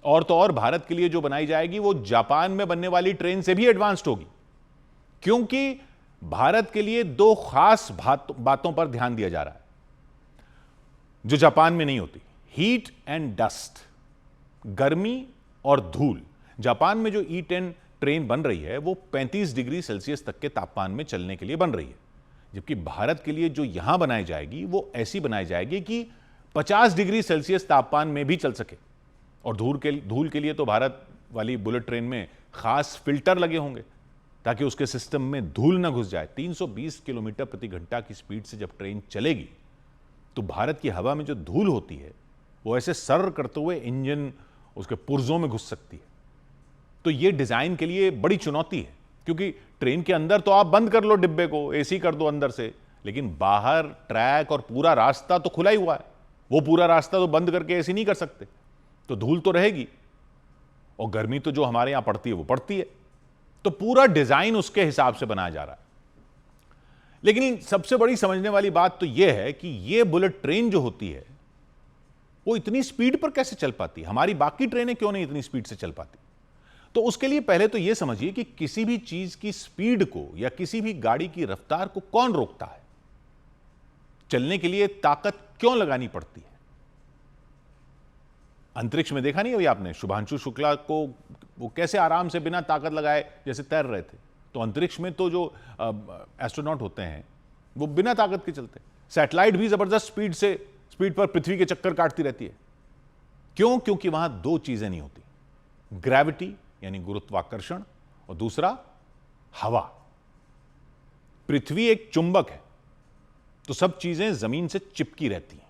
[SPEAKER 1] और तो और भारत के लिए जो बनाई जाएगी वो जापान में बनने वाली ट्रेन से भी एडवांस्ड होगी, क्योंकि भारत के लिए 2 खास बातों पर ध्यान दिया जा रहा है जो जापान में नहीं होती। हीट एंड डस्ट, गर्मी और धूल। जापान में जो E10 ट्रेन बन रही है वो 35 डिग्री सेल्सियस तक के तापमान में चलने के लिए बन रही है, जबकि भारत के लिए जो यहां बनाई जाएगी वो ऐसी बनाई जाएगी कि 50 डिग्री सेल्सियस तापमान में भी चल सके। और धूल के लिए तो भारत वाली बुलेट ट्रेन में खास फिल्टर लगे होंगे ताकि उसके सिस्टम में धूल ना घुस जाए। 320 किलोमीटर प्रति घंटा की स्पीड से जब ट्रेन चलेगी तो भारत की हवा में जो धूल होती है वो ऐसे सर्र करते हुए इंजन उसके पुर्जों में घुस सकती है। तो ये डिजाइन के लिए बड़ी चुनौती है, क्योंकि ट्रेन के अंदर तो आप बंद कर लो डिब्बे को, एसी कर दो अंदर से, लेकिन बाहर ट्रैक और पूरा रास्ता तो खुला ही हुआ है। वो पूरा रास्ता तो बंद करके एसी नहीं कर सकते, तो धूल तो रहेगी और गर्मी तो जो हमारे यहां पड़ती है वो पड़ती है। तो पूरा डिजाइन उसके हिसाब से बनाया जा रहा है। लेकिन सबसे बड़ी समझने वाली बात तो यह है कि यह बुलेट ट्रेन जो होती है वो इतनी स्पीड पर कैसे चल पाती है, हमारी बाकी ट्रेनें क्यों नहीं इतनी स्पीड से चल पाती। तो उसके लिए पहले तो यह समझिए कि किसी भी चीज की स्पीड को या किसी भी गाड़ी की रफ्तार को कौन रोकता है। चलने के लिए ताकत क्यों लगानी पड़ती है। अंतरिक्ष में देखा नहीं अभी आपने शुभांशु शुक्ला को, वो कैसे आराम से बिना ताकत लगाए जैसे तैर रहे थे। तो अंतरिक्ष में तो जो एस्ट्रोनॉट होते हैं वो बिना ताकत के चलते। सैटेलाइट भी जबरदस्त स्पीड पर पृथ्वी के चक्कर काटती रहती है। क्यों? क्योंकि वहां 2 चीजें नहीं होती, ग्रेविटी यानी गुरुत्वाकर्षण और दूसरा हवा। पृथ्वी एक चुंबक है तो सब चीजें जमीन से चिपकी रहती हैं।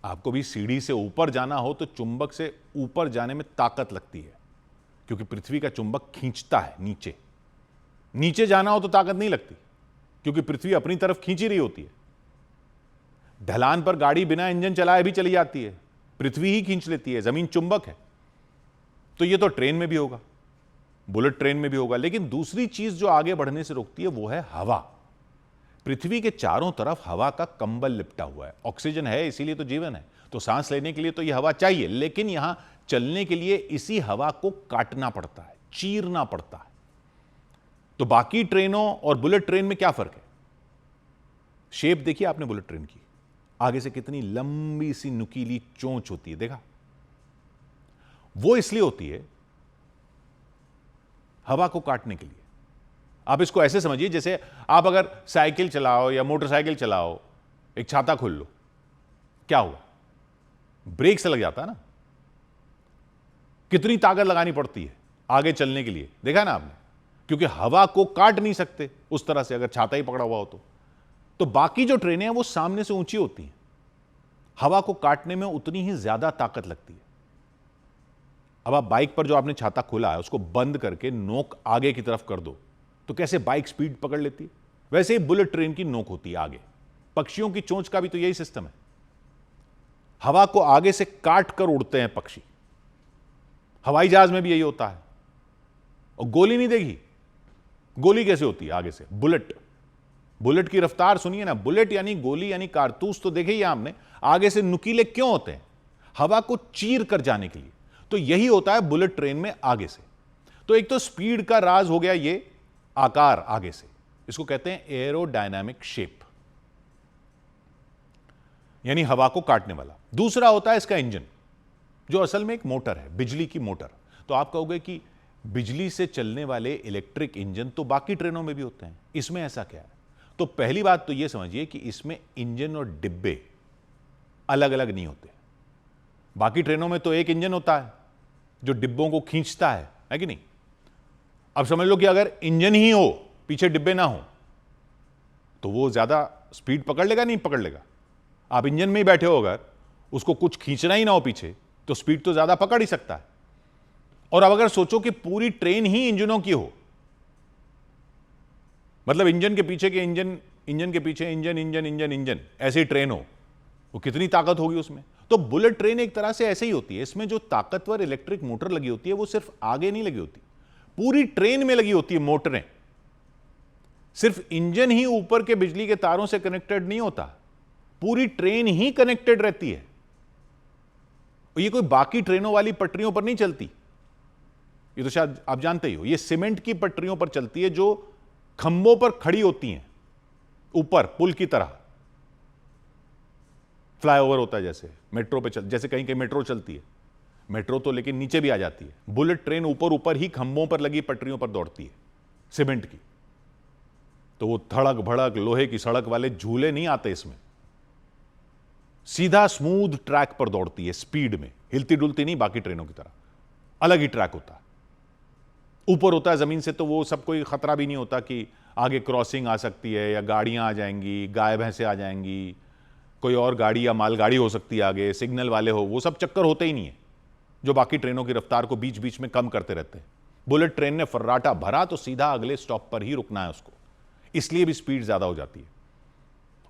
[SPEAKER 1] आपको भी सीढ़ी से ऊपर जाना हो तो चुंबक से ऊपर जाने में ताकत लगती है, क्योंकि पृथ्वी का चुंबक खींचता है नीचे। नीचे जाना हो तो ताकत नहीं लगती, क्योंकि पृथ्वी अपनी तरफ खींच ही रही होती है। ढलान पर गाड़ी बिना इंजन चलाए भी चली जाती है, पृथ्वी ही खींच लेती है, जमीन चुंबक है। तो ये तो ट्रेन में भी होगा, बुलेट ट्रेन में भी होगा। लेकिन दूसरी चीज जो आगे बढ़ने से रोकती है वो है हवा। पृथ्वी के चारों तरफ हवा का कंबल लिपटा हुआ है, ऑक्सीजन है इसीलिए तो जीवन है, तो सांस लेने के लिए तो यह हवा चाहिए। लेकिन यहां चलने के लिए इसी हवा को काटना पड़ता है, चीरना पड़ता है। तो बाकी ट्रेनों और बुलेट ट्रेन में क्या फर्क है? शेप देखिए आपने बुलेट ट्रेन की, आगे से कितनी लंबी सी नुकीली चोंच होती है, देखा? वो इसलिए होती है हवा को काटने के लिए। आप इसको ऐसे समझिए जैसे आप अगर साइकिल चलाओ या मोटरसाइकिल चलाओ, एक छाता खोल लो, क्या हुआ? ब्रेक से लग जाता है ना। कितनी ताकत लगानी पड़ती है आगे चलने के लिए, देखा ना आपने? क्योंकि हवा को काट नहीं सकते उस तरह से, अगर छाता ही पकड़ा हुआ हो तो बाकी जो ट्रेनें हैं वो सामने से ऊंची होती हैं, हवा को काटने में उतनी ही ज्यादा ताकत लगती है। अब आप बाइक पर जो आपने छाता खोला है उसको बंद करके नोक आगे की तरफ कर दो तो कैसे बाइक स्पीड पकड़ लेती है, वैसे ही बुलेट ट्रेन की नोक होती है आगे। पक्षियों की चोंच का भी तो यही सिस्टम है, हवा को आगे से काट कर उड़ते हैं पक्षी। हवाई जहाज में भी यही होता है। और गोली नहीं देगी, गोली कैसे होती है आगे से? बुलेट, बुलेट की रफ्तार सुनिए ना, बुलेट यानी गोली यानी कारतूस तो देखे ही आपने, आगे से नुकीले क्यों होते हैं? हवा को चीर कर जाने के लिए। तो यही होता है बुलेट ट्रेन में आगे से। तो एक तो स्पीड का राज हो गया ये आकार आगे से, इसको कहते हैं एरोडायनामिक शेप, यानी हवा को काटने वाला। दूसरा होता है इसका इंजन, जो असल में एक मोटर है, बिजली की मोटर। तो आप कहोगे कि बिजली से चलने वाले इलेक्ट्रिक इंजन तो बाकी ट्रेनों में भी होते हैं, इसमें ऐसा क्या है? तो पहली बात तो यह समझिए कि इसमें इंजन और डिब्बे अलग अलग नहीं होते। बाकी ट्रेनों में तो एक इंजन होता है जो डिब्बों को खींचता है कि नहीं? अब समझ लो कि अगर इंजन ही हो, पीछे डिब्बे ना हो, तो वो ज्यादा स्पीड पकड़ लेगा? नहीं पकड़ लेगा। आप इंजन में ही बैठे हो, अगर उसको कुछ खींचना ही ना हो पीछे, तो स्पीड तो ज्यादा पकड़ ही सकता है। और अब अगर सोचो कि पूरी ट्रेन ही इंजनों की हो, मतलब इंजन के पीछे के इंजन, इंजन के पीछे इंजन, इंजन इंजन इंजन, ऐसे ही ट्रेन हो, वो कितनी ताकत होगी उसमें? तो बुलेट ट्रेन एक तरह से ऐसे ही होती है। इसमें जो ताकतवर इलेक्ट्रिक मोटर लगी होती है वो सिर्फ आगे नहीं लगी होती, पूरी ट्रेन में लगी होती है मोटरें। सिर्फ इंजन ही ऊपर के बिजली के तारों से कनेक्टेड नहीं होता, पूरी ट्रेन ही कनेक्टेड रहती है। ये कोई बाकी ट्रेनों वाली पटरियों पर नहीं चलती, ये तो शायद आप जानते ही हो। ये सीमेंट की पटरियों पर चलती है जो खंभों पर खड़ी होती हैं, ऊपर पुल की तरह। फ्लाईओवर होता है जैसे मेट्रो पे जैसे कहीं कहीं मेट्रो चलती है, मेट्रो तो लेकिन नीचे भी आ जाती है। बुलेट ट्रेन ऊपर ऊपर ही खंभों पर लगी पटरियों पर दौड़ती है, सीमेंट की। तो वो धड़क भड़क लोहे की सड़क वाले झूले नहीं आते इसमें, सीधा स्मूथ ट्रैक पर दौड़ती है, स्पीड में, हिलती डुलती नहीं बाकी ट्रेनों की तरह। अलग ही ट्रैक होता है, ऊपर होता है जमीन से, तो वो सब कोई खतरा भी नहीं होता कि आगे क्रॉसिंग आ सकती है या गाड़ियां आ जाएंगी, गाय भैंसे आ जाएंगी, कोई और गाड़ी या मालगाड़ी हो सकती है आगे, सिग्नल वाले हो, वो सब चक्कर होते ही नहीं है जो बाकी ट्रेनों की रफ्तार को बीच बीच में कम करते रहते हैं। बुलेट ट्रेन ने फर्राटा भरा तो सीधा अगले स्टॉप पर ही रुकना है उसको, इसलिए भी स्पीड ज्यादा हो जाती है।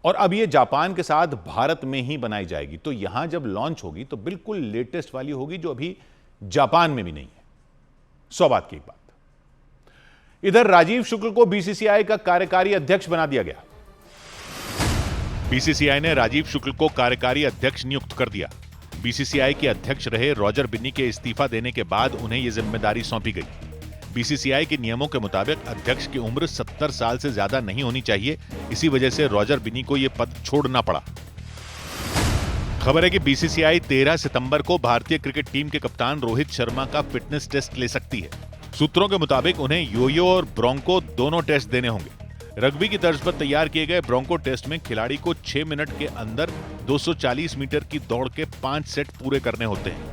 [SPEAKER 1] और अब ये जापान के साथ भारत में ही बनाई जाएगी, तो यहां जब लॉन्च होगी तो बिल्कुल लेटेस्ट वाली होगी जो अभी जापान में भी नहीं है। 100 बात की एक बात। इधर राजीव शुक्ल को बीसीसीआई का कार्यकारी अध्यक्ष बना दिया गया। बीसीसीआई ने राजीव शुक्ल को कार्यकारी अध्यक्ष नियुक्त कर दिया। बीसीसीआई के अध्यक्ष रहे रॉजर बिन्नी के इस्तीफा देने के बाद उन्हें यह जिम्मेदारी सौंपी गई। बीसीसीआई के नियमों के मुताबिक अध्यक्ष की उम्र 70 साल से ज्यादा नहीं होनी चाहिए, इसी वजह से रॉजर बिन्नी को यह पद छोड़ना पड़ा। खबर है कि बीसीसीआई 13 सितंबर को भारतीय क्रिकेट टीम के कप्तान रोहित शर्मा का फिटनेस टेस्ट ले सकती है। सूत्रों के मुताबिक उन्हें योयो और ब्रोंको दोनों टेस्ट देने होंगे। रग्बी की तर्ज पर तैयार किए गए ब्रोंको टेस्ट में खिलाड़ी को 6 मिनट के अंदर 240 मीटर की दौड़ के 5 सेट पूरे करने होते हैं।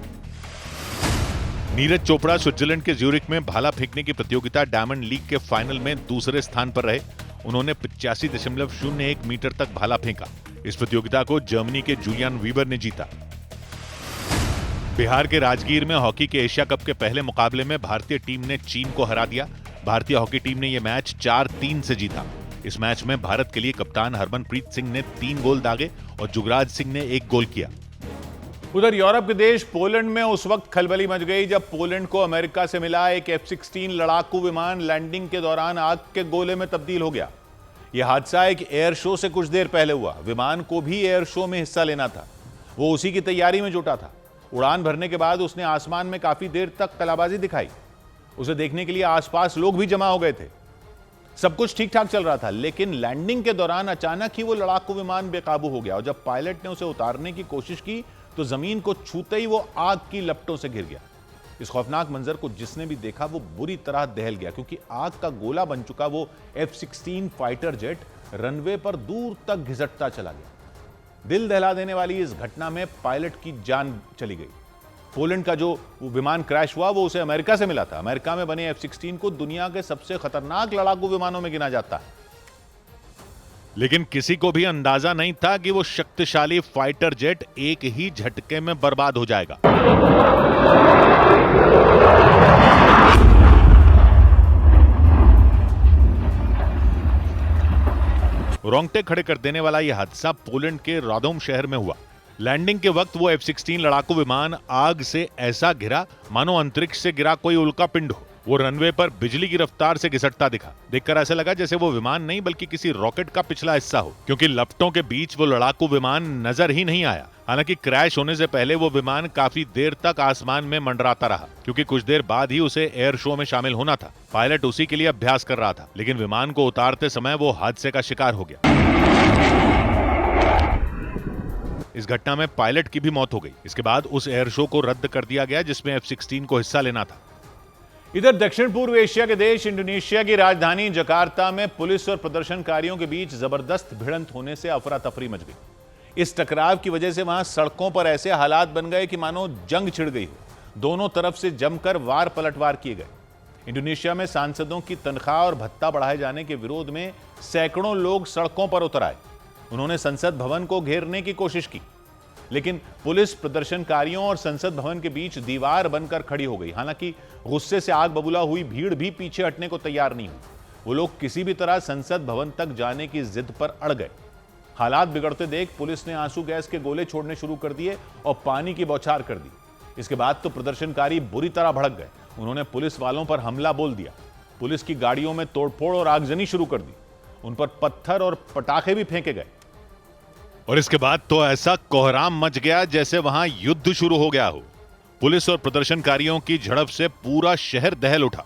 [SPEAKER 1] नीरज चोपड़ा स्विट्जरलैंड के ज्यूरिख में भाला फेंकने की प्रतियोगिता डायमंड लीग के फाइनल में दूसरे स्थान पर रहे। उन्होंने 85.01 मीटर तक भाला फेंका। इस प्रतियोगिता को जर्मनी के जूलियन वीबर ने जीता। बिहार के राजगीर में हॉकी के एशिया कप के पहले मुकाबले में भारतीय टीम ने चीन को हरा दिया। भारतीय हॉकी टीम ने यह मैच 4-3 से जीता। इस मैच में भारत के लिए कप्तान हरमनप्रीत सिंह ने 3 गोल दागे और जुगराज सिंह ने 1 गोल किया। उधर यूरोप के देश पोलैंड में उस वक्त खलबली मच गई जब पोलैंड को अमेरिका से मिला एक F-16 लड़ाकू विमान लैंडिंग के दौरान आग के गोले में तब्दील हो गया। यह हादसा एक एयर शो से कुछ देर पहले हुआ। विमान को भी एयर शो में हिस्सा लेना था, वो उसी की तैयारी में जुटा था। उड़ान भरने के बाद उसने आसमान में काफी देर तक कलाबाजी दिखाई। उसे देखने के लिए आसपास लोग भी जमा हो गए थे। सब कुछ ठीक ठाक चल रहा था, लेकिन लैंडिंग के दौरान अचानक ही वो लड़ाकू विमान बेकाबू हो गया और जब पायलट ने उसे उतारने की कोशिश की तो जमीन को छूते ही वो आग की लपटों से घिर गया। इस खौफनाक मंजर को जिसने भी देखा वो बुरी तरह दहल गया, क्योंकि आग का गोला बन चुका वो F-16 फाइटर जेट रनवे पर दूर तक घिसटता चला गया। दिल दहला देने वाली इस घटना में पायलट की जान चली गई। पोलैंड का जो विमान क्रैश हुआ वो उसे अमेरिका से मिला था। अमेरिका में बने F-16 को दुनिया के सबसे खतरनाक लड़ाकू विमानों में गिना जाता है, लेकिन किसी को भी अंदाजा नहीं था कि वो शक्तिशाली फाइटर जेट एक ही झटके में बर्बाद हो जाएगा। रोंगटे खड़े कर देने वाला यह हादसा पोलैंड के रादोम शहर में हुआ। लैंडिंग के वक्त वो F-16 लड़ाकू विमान आग से ऐसा घिरा मानो अंतरिक्ष से गिरा कोई उल्का पिंड हो। वो रनवे पर बिजली की रफ्तार से घिसटता दिखा। देखकर ऐसा लगा जैसे वो विमान नहीं बल्कि किसी रॉकेट का पिछला हिस्सा हो, क्योंकि लपटों के बीच वो लड़ाकू विमान नजर ही नहीं आया। हालांकि क्रैश होने से पहले वो विमान काफी देर तक आसमान में मंडराता रहा, क्योंकि कुछ देर बाद ही उसे एयर शो में शामिल होना था। पायलट उसी के लिए अभ्यास कर रहा था, लेकिन विमान को उतारते समय वो हादसे का शिकार हो गया। इस घटना में पायलट की भी मौत हो गई। इसके बाद उस एयर शो को रद्द कर दिया गया जिसमें F-16 को हिस्सा लेना था। इधर दक्षिण पूर्व एशिया के देश इंडोनेशिया की राजधानी जकार्ता में पुलिस और प्रदर्शनकारियों के बीच जबरदस्त भिड़ंत होने से अफरा तफरी मच गई। इस टकराव की वजह से वहां सड़कों पर ऐसे हालात बन गए कि मानो जंग छिड़ गई हो। दोनों तरफ से जमकर वार पलटवार किए गए। इंडोनेशिया में सांसदों की तनख्वाह और भत्ता बढ़ाए जाने के विरोध में सैकड़ों लोग सड़कों पर उतर आए। उन्होंने संसद भवन को घेरने की कोशिश की, लेकिन पुलिस प्रदर्शनकारियों और संसद भवन के बीच दीवार बनकर खड़ी हो गई। हालांकि गुस्से से आग बबूला हुई भीड़ भी पीछे हटने को तैयार नहीं हुई। वो लोग किसी भी तरह संसद भवन तक जाने की जिद पर अड़ गए। हालात बिगड़ते देख पुलिस ने आंसू गैस के गोले छोड़ने शुरू कर दिए और पानी की बौछार कर दी। इसके बाद तो प्रदर्शनकारी बुरी तरह भड़क गए। उन्होंने पुलिस वालों पर हमला बोल दिया। पुलिस की गाड़ियों में तोड़फोड़ और आगजनी शुरू कर दी। उन पर पत्थर और पटाखे भी फेंके गए और इसके बाद तो ऐसा कोहराम मच गया जैसे वहां युद्ध शुरू हो गया हो। पुलिस और प्रदर्शनकारियों की झड़प से पूरा शहर दहल उठा।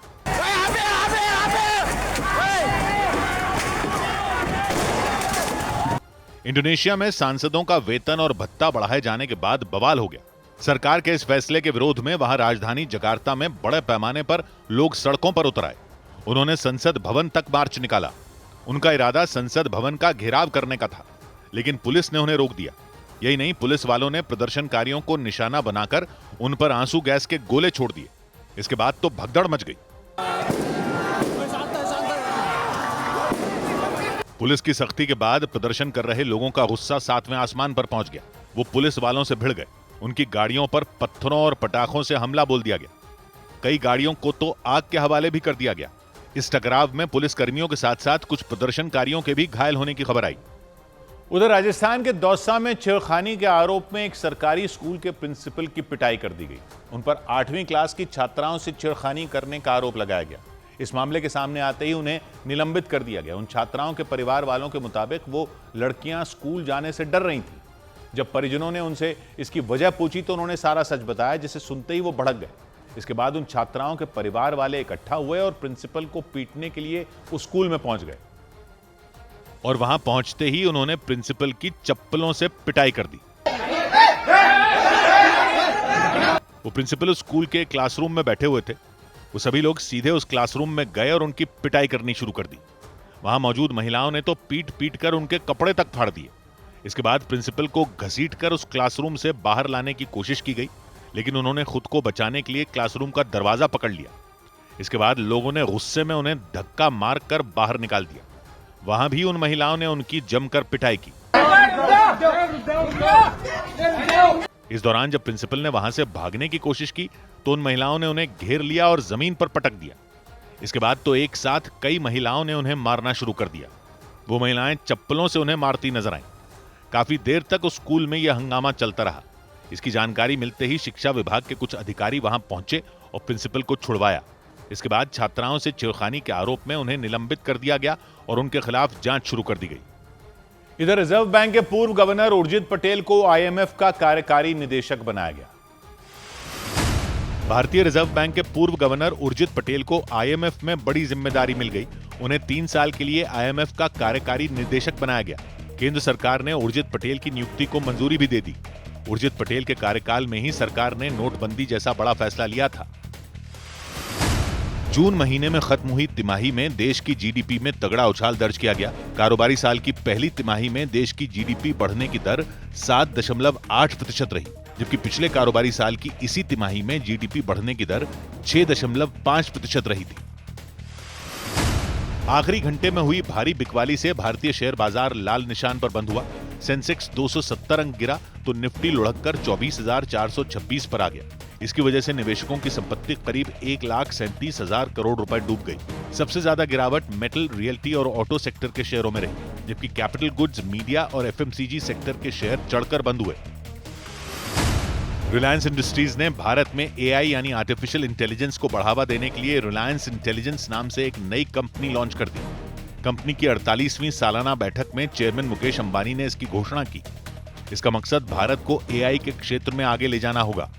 [SPEAKER 1] इंडोनेशिया में सांसदों का वेतन और भत्ता बढ़ाए जाने के बाद बवाल हो गया। सरकार के इस फैसले के विरोध में वहां राजधानी जकार्ता में बड़े पैमाने पर लोग सड़कों पर उतर आए। उन्होंने संसद भवन तक मार्च निकाला। उनका इरादा संसद भवन का घेराव करने का था, लेकिन पुलिस ने उन्हें रोक दिया। यही नहीं, पुलिस वालों ने प्रदर्शनकारियों को निशाना बनाकर उन पर आंसू गैस के गोले छोड़ दिए। इसके बाद तो भगदड़ मच गई। पुलिस की सख्ती के बाद प्रदर्शन कर रहे लोगों का गुस्सा 7वें आसमान पर पहुंच गया। वो पुलिस वालों से भिड़ गए। उनकी गाड़ियों पर पत्थरों और पटाखों से हमला बोल दिया गया। कई गाड़ियों को तो आग के हवाले भी कर दिया गया। इस टकराव में पुलिस कर्मियों के साथ साथ कुछ प्रदर्शनकारियों के भी घायल होने की खबर आई। उधर राजस्थान के दौसा में छेड़खानी के आरोप में एक सरकारी स्कूल के प्रिंसिपल की पिटाई कर दी गई। उन पर 8वीं क्लास की छात्राओं से छेड़खानी करने का आरोप लगाया गया। इस मामले के सामने आते ही उन्हें निलंबित कर दिया गया। उन छात्राओं के परिवार वालों के मुताबिक वो लड़कियां स्कूल जाने से डर रही थी। जब परिजनों ने उनसे इसकी वजह पूछी तो उन्होंने सारा सच बताया, जिसे सुनते ही वो भड़क गए। इसके बाद उन छात्राओं के परिवार वाले इकट्ठा हुए और प्रिंसिपल को पीटने के लिए उस स्कूल में पहुंच गए और वहां पहुंचते ही उन्होंने प्रिंसिपल की चप्पलों से पिटाई कर दी। वो प्रिंसिपल उस स्कूल के क्लासरूम में बैठे हुए थे। वो सभी लोग सीधे उस क्लासरूम में गए और उनकी पिटाई करनी शुरू कर दी। वहां मौजूद महिलाओं ने तो पीट पीट कर उनके कपड़े तक फाड़ दिए। इसके बाद प्रिंसिपल को घसीटकर उस क्लासरूम से बाहर लाने की कोशिश की गई, लेकिन उन्होंने खुद को बचाने के लिए क्लासरूम का दरवाजा पकड़ लिया। इसके बाद लोगों ने गुस्से में उन्हें धक्का मारकर बाहर निकाल दिया। वहां भी उन महिलाओं ने उनकी जमकर पिटाई की। इस दौरान जब प्रिंसिपल ने वहां से भागने की कोशिश की तो उन महिलाओं ने उन्हें घेर लिया और जमीन पर पटक दिया। इसके बाद तो एक साथ कई महिलाओं ने उन्हें मारना शुरू कर दिया। वो महिलाएं चप्पलों से उन्हें मारती नजर आईं। काफी देर तक उस स्कूल में यह हंगामा चलता रहा। इसकी जानकारी मिलते ही शिक्षा विभाग के कुछ अधिकारी वहां पहुंचे और प्रिंसिपल को छुड़वाया। इसके बाद छात्राओं से छेड़खानी के आरोप में उन्हें निलंबित कर दिया गया और उनके खिलाफ जांच शुरू कर दी गई। इधर रिजर्व बैंक के पूर्व गवर्नर उर्जित पटेल को आईएमएफ का कार्यकारी निदेशक बनाया गया। भारतीय रिजर्व बैंक के पूर्व गवर्नर उर्जित पटेल को आईएमएफ में बड़ी जिम्मेदारी मिल गई। उन्हें 3 साल के लिए आईएमएफ का कार्यकारी निदेशक बनाया गया। केंद्र सरकार ने उर्जित पटेल की नियुक्ति को मंजूरी भी दे दी। उर्जित पटेल के कार्यकाल में ही सरकार ने नोटबंदी जैसा बड़ा फैसला लिया था। जून महीने में खत्म हुई तिमाही में देश की जीडीपी में तगड़ा उछाल दर्ज किया गया। कारोबारी साल की पहली तिमाही में देश की जीडीपी बढ़ने की दर 7.8% रही, जबकि पिछले कारोबारी साल की इसी तिमाही में जीडीपी बढ़ने की दर 6.5% रही थी। आखिरी घंटे में हुई भारी बिकवाली से भारतीय शेयर बाजार लाल निशान पर बंद हुआ। सेंसेक्स 270 अंक गिरा तो निफ्टी लुढ़ककर 24,426 पर आ गया। इसकी वजह से निवेशकों की संपत्ति करीब 1,37,000 करोड़ रुपए डूब गई। सबसे ज्यादा गिरावट मेटल, रियल्टी और ऑटो सेक्टर के शेयरों में रही, जबकि कैपिटल गुड्स, मीडिया और एफएमसीजी सेक्टर के शेयर चढ़कर बंद हुए। रिलायंस इंडस्ट्रीज ने भारत में एआई यानी आर्टिफिशियल इंटेलिजेंस को बढ़ावा देने के लिए रिलायंस इंटेलिजेंस नाम से एक नई कंपनी लॉन्च कर दी। कंपनी की 48वीं सालाना बैठक में चेयरमैन मुकेश अंबानी ने इसकी घोषणा की। इसका मकसद भारत को एआई के क्षेत्र में आगे ले जाना होगा।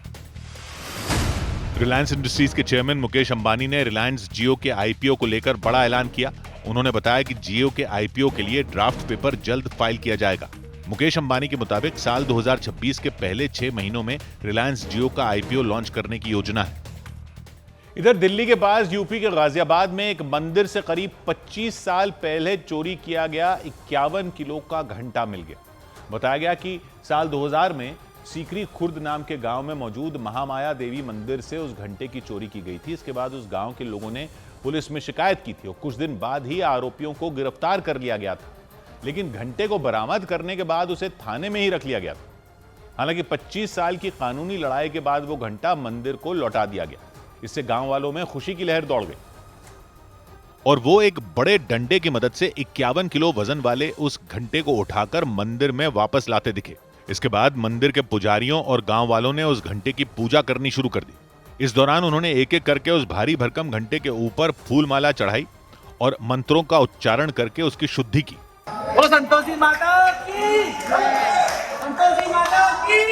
[SPEAKER 1] रिलायंस इंडस्ट्रीज के चेयरमैन मुकेश अंबानी ने रिलायंस जियो के आईपीओ को लेकर बड़ा ऐलान किया। उन्होंने बताया कि जियो के आईपीओ के लिए ड्राफ्ट पेपर जल्द फाइल किया जाएगा। मुकेश अंबानी के मुताबिक साल 2026 के पहले 6 महीनों में रिलायंस जियो का आईपीओ लॉन्च करने की योजना है। इधर दिल्ली के पास यूपी के गाजियाबाद में एक मंदिर से करीब 25 साल पहले चोरी किया गया 51 किलो का घंटा मिल गया। बताया गया कि साल 2000 में सीकरी खुर्द नाम के गांव में मौजूद महामाया देवी मंदिर से उस घंटे की चोरी की गई थी। इसके बाद उस गांव के लोगों ने पुलिस में शिकायत की थी और कुछ दिन बाद ही आरोपियों को गिरफ्तार कर लिया गया था, लेकिन घंटे को बरामद करने के बाद उसे थाने में ही रख लिया गया था। हालांकि 25 साल की कानूनी लड़ाई के बाद वो घंटा मंदिर को लौटा दिया गया। इससे गांव वालों में खुशी की लहर दौड़ गई और वो एक बड़े डंडे की मदद से 51 किलो वजन वाले उस घंटे को उठाकर मंदिर में वापस लाते दिखे। इसके बाद मंदिर के पुजारियों और गांव वालों ने उस घंटे की पूजा करनी शुरू कर दी। इस दौरान उन्होंने एक एक करके उस भारी भरकम घंटे के ऊपर फूल माला चढ़ाई और मंत्रों का उच्चारण करके उसकी शुद्धि की।
[SPEAKER 10] ओ संतोषी माता की, संतोषी माता की।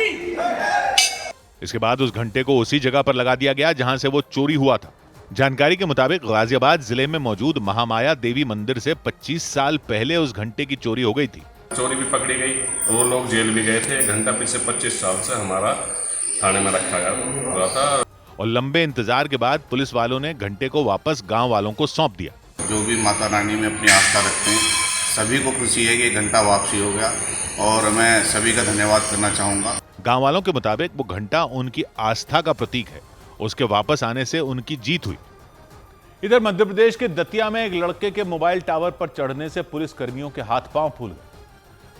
[SPEAKER 1] इसके बाद उस घंटे को उसी जगह पर लगा दिया गया जहां से वो चोरी हुआ था। जानकारी के मुताबिक गाजियाबाद जिले में मौजूद महामाया देवी मंदिर से 25 साल पहले उस घंटे की चोरी हो गई थी।
[SPEAKER 11] चोरी भी पकड़ी गई, वो लोग जेल भी गए थे। घंटा पिछले 25 साल से हमारा थाने में रखा गया था
[SPEAKER 1] और लंबे इंतजार के बाद पुलिस वालों ने घंटे को वापस गांव वालों को सौंप दिया।
[SPEAKER 12] जो भी माता रानी में अपनी आस्था रखते हैं, सभी को खुशी है कि घंटा वापसी हो गया और मैं सभी का धन्यवाद करना चाहूँगा।
[SPEAKER 1] गाँव वालों के मुताबिक वो घंटा उनकी आस्था का प्रतीक है। उसके वापस आने से उनकी जीत हुई। इधर मध्य प्रदेश के दतिया में एक लड़के के मोबाइल टावर पर चढ़ने से पुलिस कर्मियों के हाथ पांव फूल गए।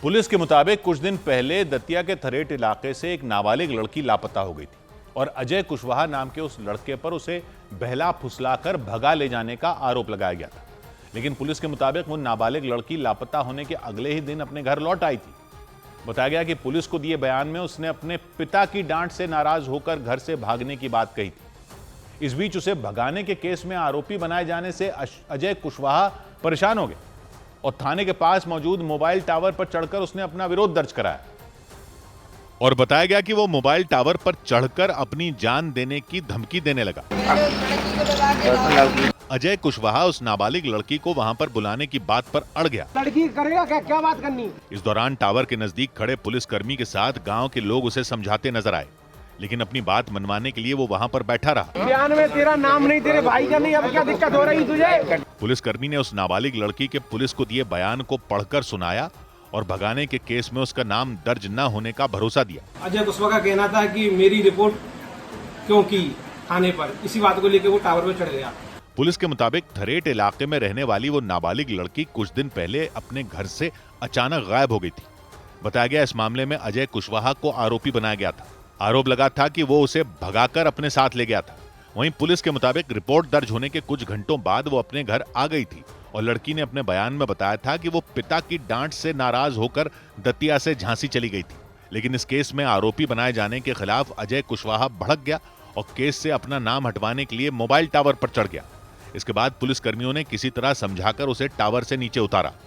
[SPEAKER 1] पुलिस के मुताबिक कुछ दिन पहले दतिया के थरेट इलाके से एक नाबालिग लड़की लापता हो गई थी और अजय कुशवाहा नाम के उस लड़के पर उसे बहला फुसलाकर भगा ले जाने का आरोप लगाया गया था। लेकिन पुलिस के मुताबिक वो नाबालिग लड़की लापता होने के अगले ही दिन अपने घर लौट आई थी। बताया गया कि पुलिस को दिए बयान में उसने अपने पिता की डांट से नाराज होकर घर से भागने की बात कही थी। इस बीच उसे भगाने के केस में आरोपी बनाए जाने से अजय कुशवाहा परेशान हो गए और थाने के पास मौजूद मोबाइल टावर पर चढ़कर उसने अपना विरोध दर्ज कराया और बताया गया कि वो मोबाइल टावर पर चढ़कर अपनी जान देने की धमकी देने लगा। अजय कुशवाहा उस नाबालिग लड़की को वहां पर बुलाने की बात पर अड़ गया।
[SPEAKER 10] लड़की करेगा क्या बात करनी।
[SPEAKER 1] इस दौरान टावर के नजदीक खड़े पुलिसकर्मी के साथ गांव के लोग उसे समझाते नजर आए, लेकिन अपनी बात मनवाने के लिए वो वहां पर बैठा रहा।
[SPEAKER 10] बयान में तेरा नाम नहीं, तेरे भाई का नहीं, अब क्या दिक्कत हो रही तुझे?
[SPEAKER 1] पुलिसकर्मी ने उस नाबालिग लड़की के पुलिस को दिए बयान को पढ़कर सुनाया और भगाने के केस में उसका नाम दर्ज न होने का भरोसा दिया।
[SPEAKER 10] अजय कुशवाहा का कहना था कि मेरी रिपोर्ट क्यों की थाने पर, इसी बात को लेकर वो टावर पर चढ़ गया।
[SPEAKER 1] पुलिस के मुताबिक थरेट इलाके में रहने वाली वो नाबालिग लड़की कुछ दिन पहले अपने घर से अचानक गायब हो गई थी। बताया गया इस मामले में अजय कुशवाहा को आरोपी बनाया गया था। आरोप लगा था कि वो उसे भगाकर अपने साथ ले गया था। वहीं पुलिस के मुताबिक रिपोर्ट दर्ज होने के कुछ घंटों बाद वो अपने घर आ गई थी और लड़की ने अपने बयान में बताया था कि वो पिता की डांट से नाराज होकर दतिया से झांसी चली गई थी, लेकिन इस केस में आरोपी बनाए जाने के खिलाफ अजय कुशवाहा भड़क गया और केस से अपना नाम हटवाने के लिए मोबाइल टावर पर चढ़ गया। इसके बाद पुलिसकर्मियों ने किसी तरह समझाकर उसे टावर से नीचे उतारा।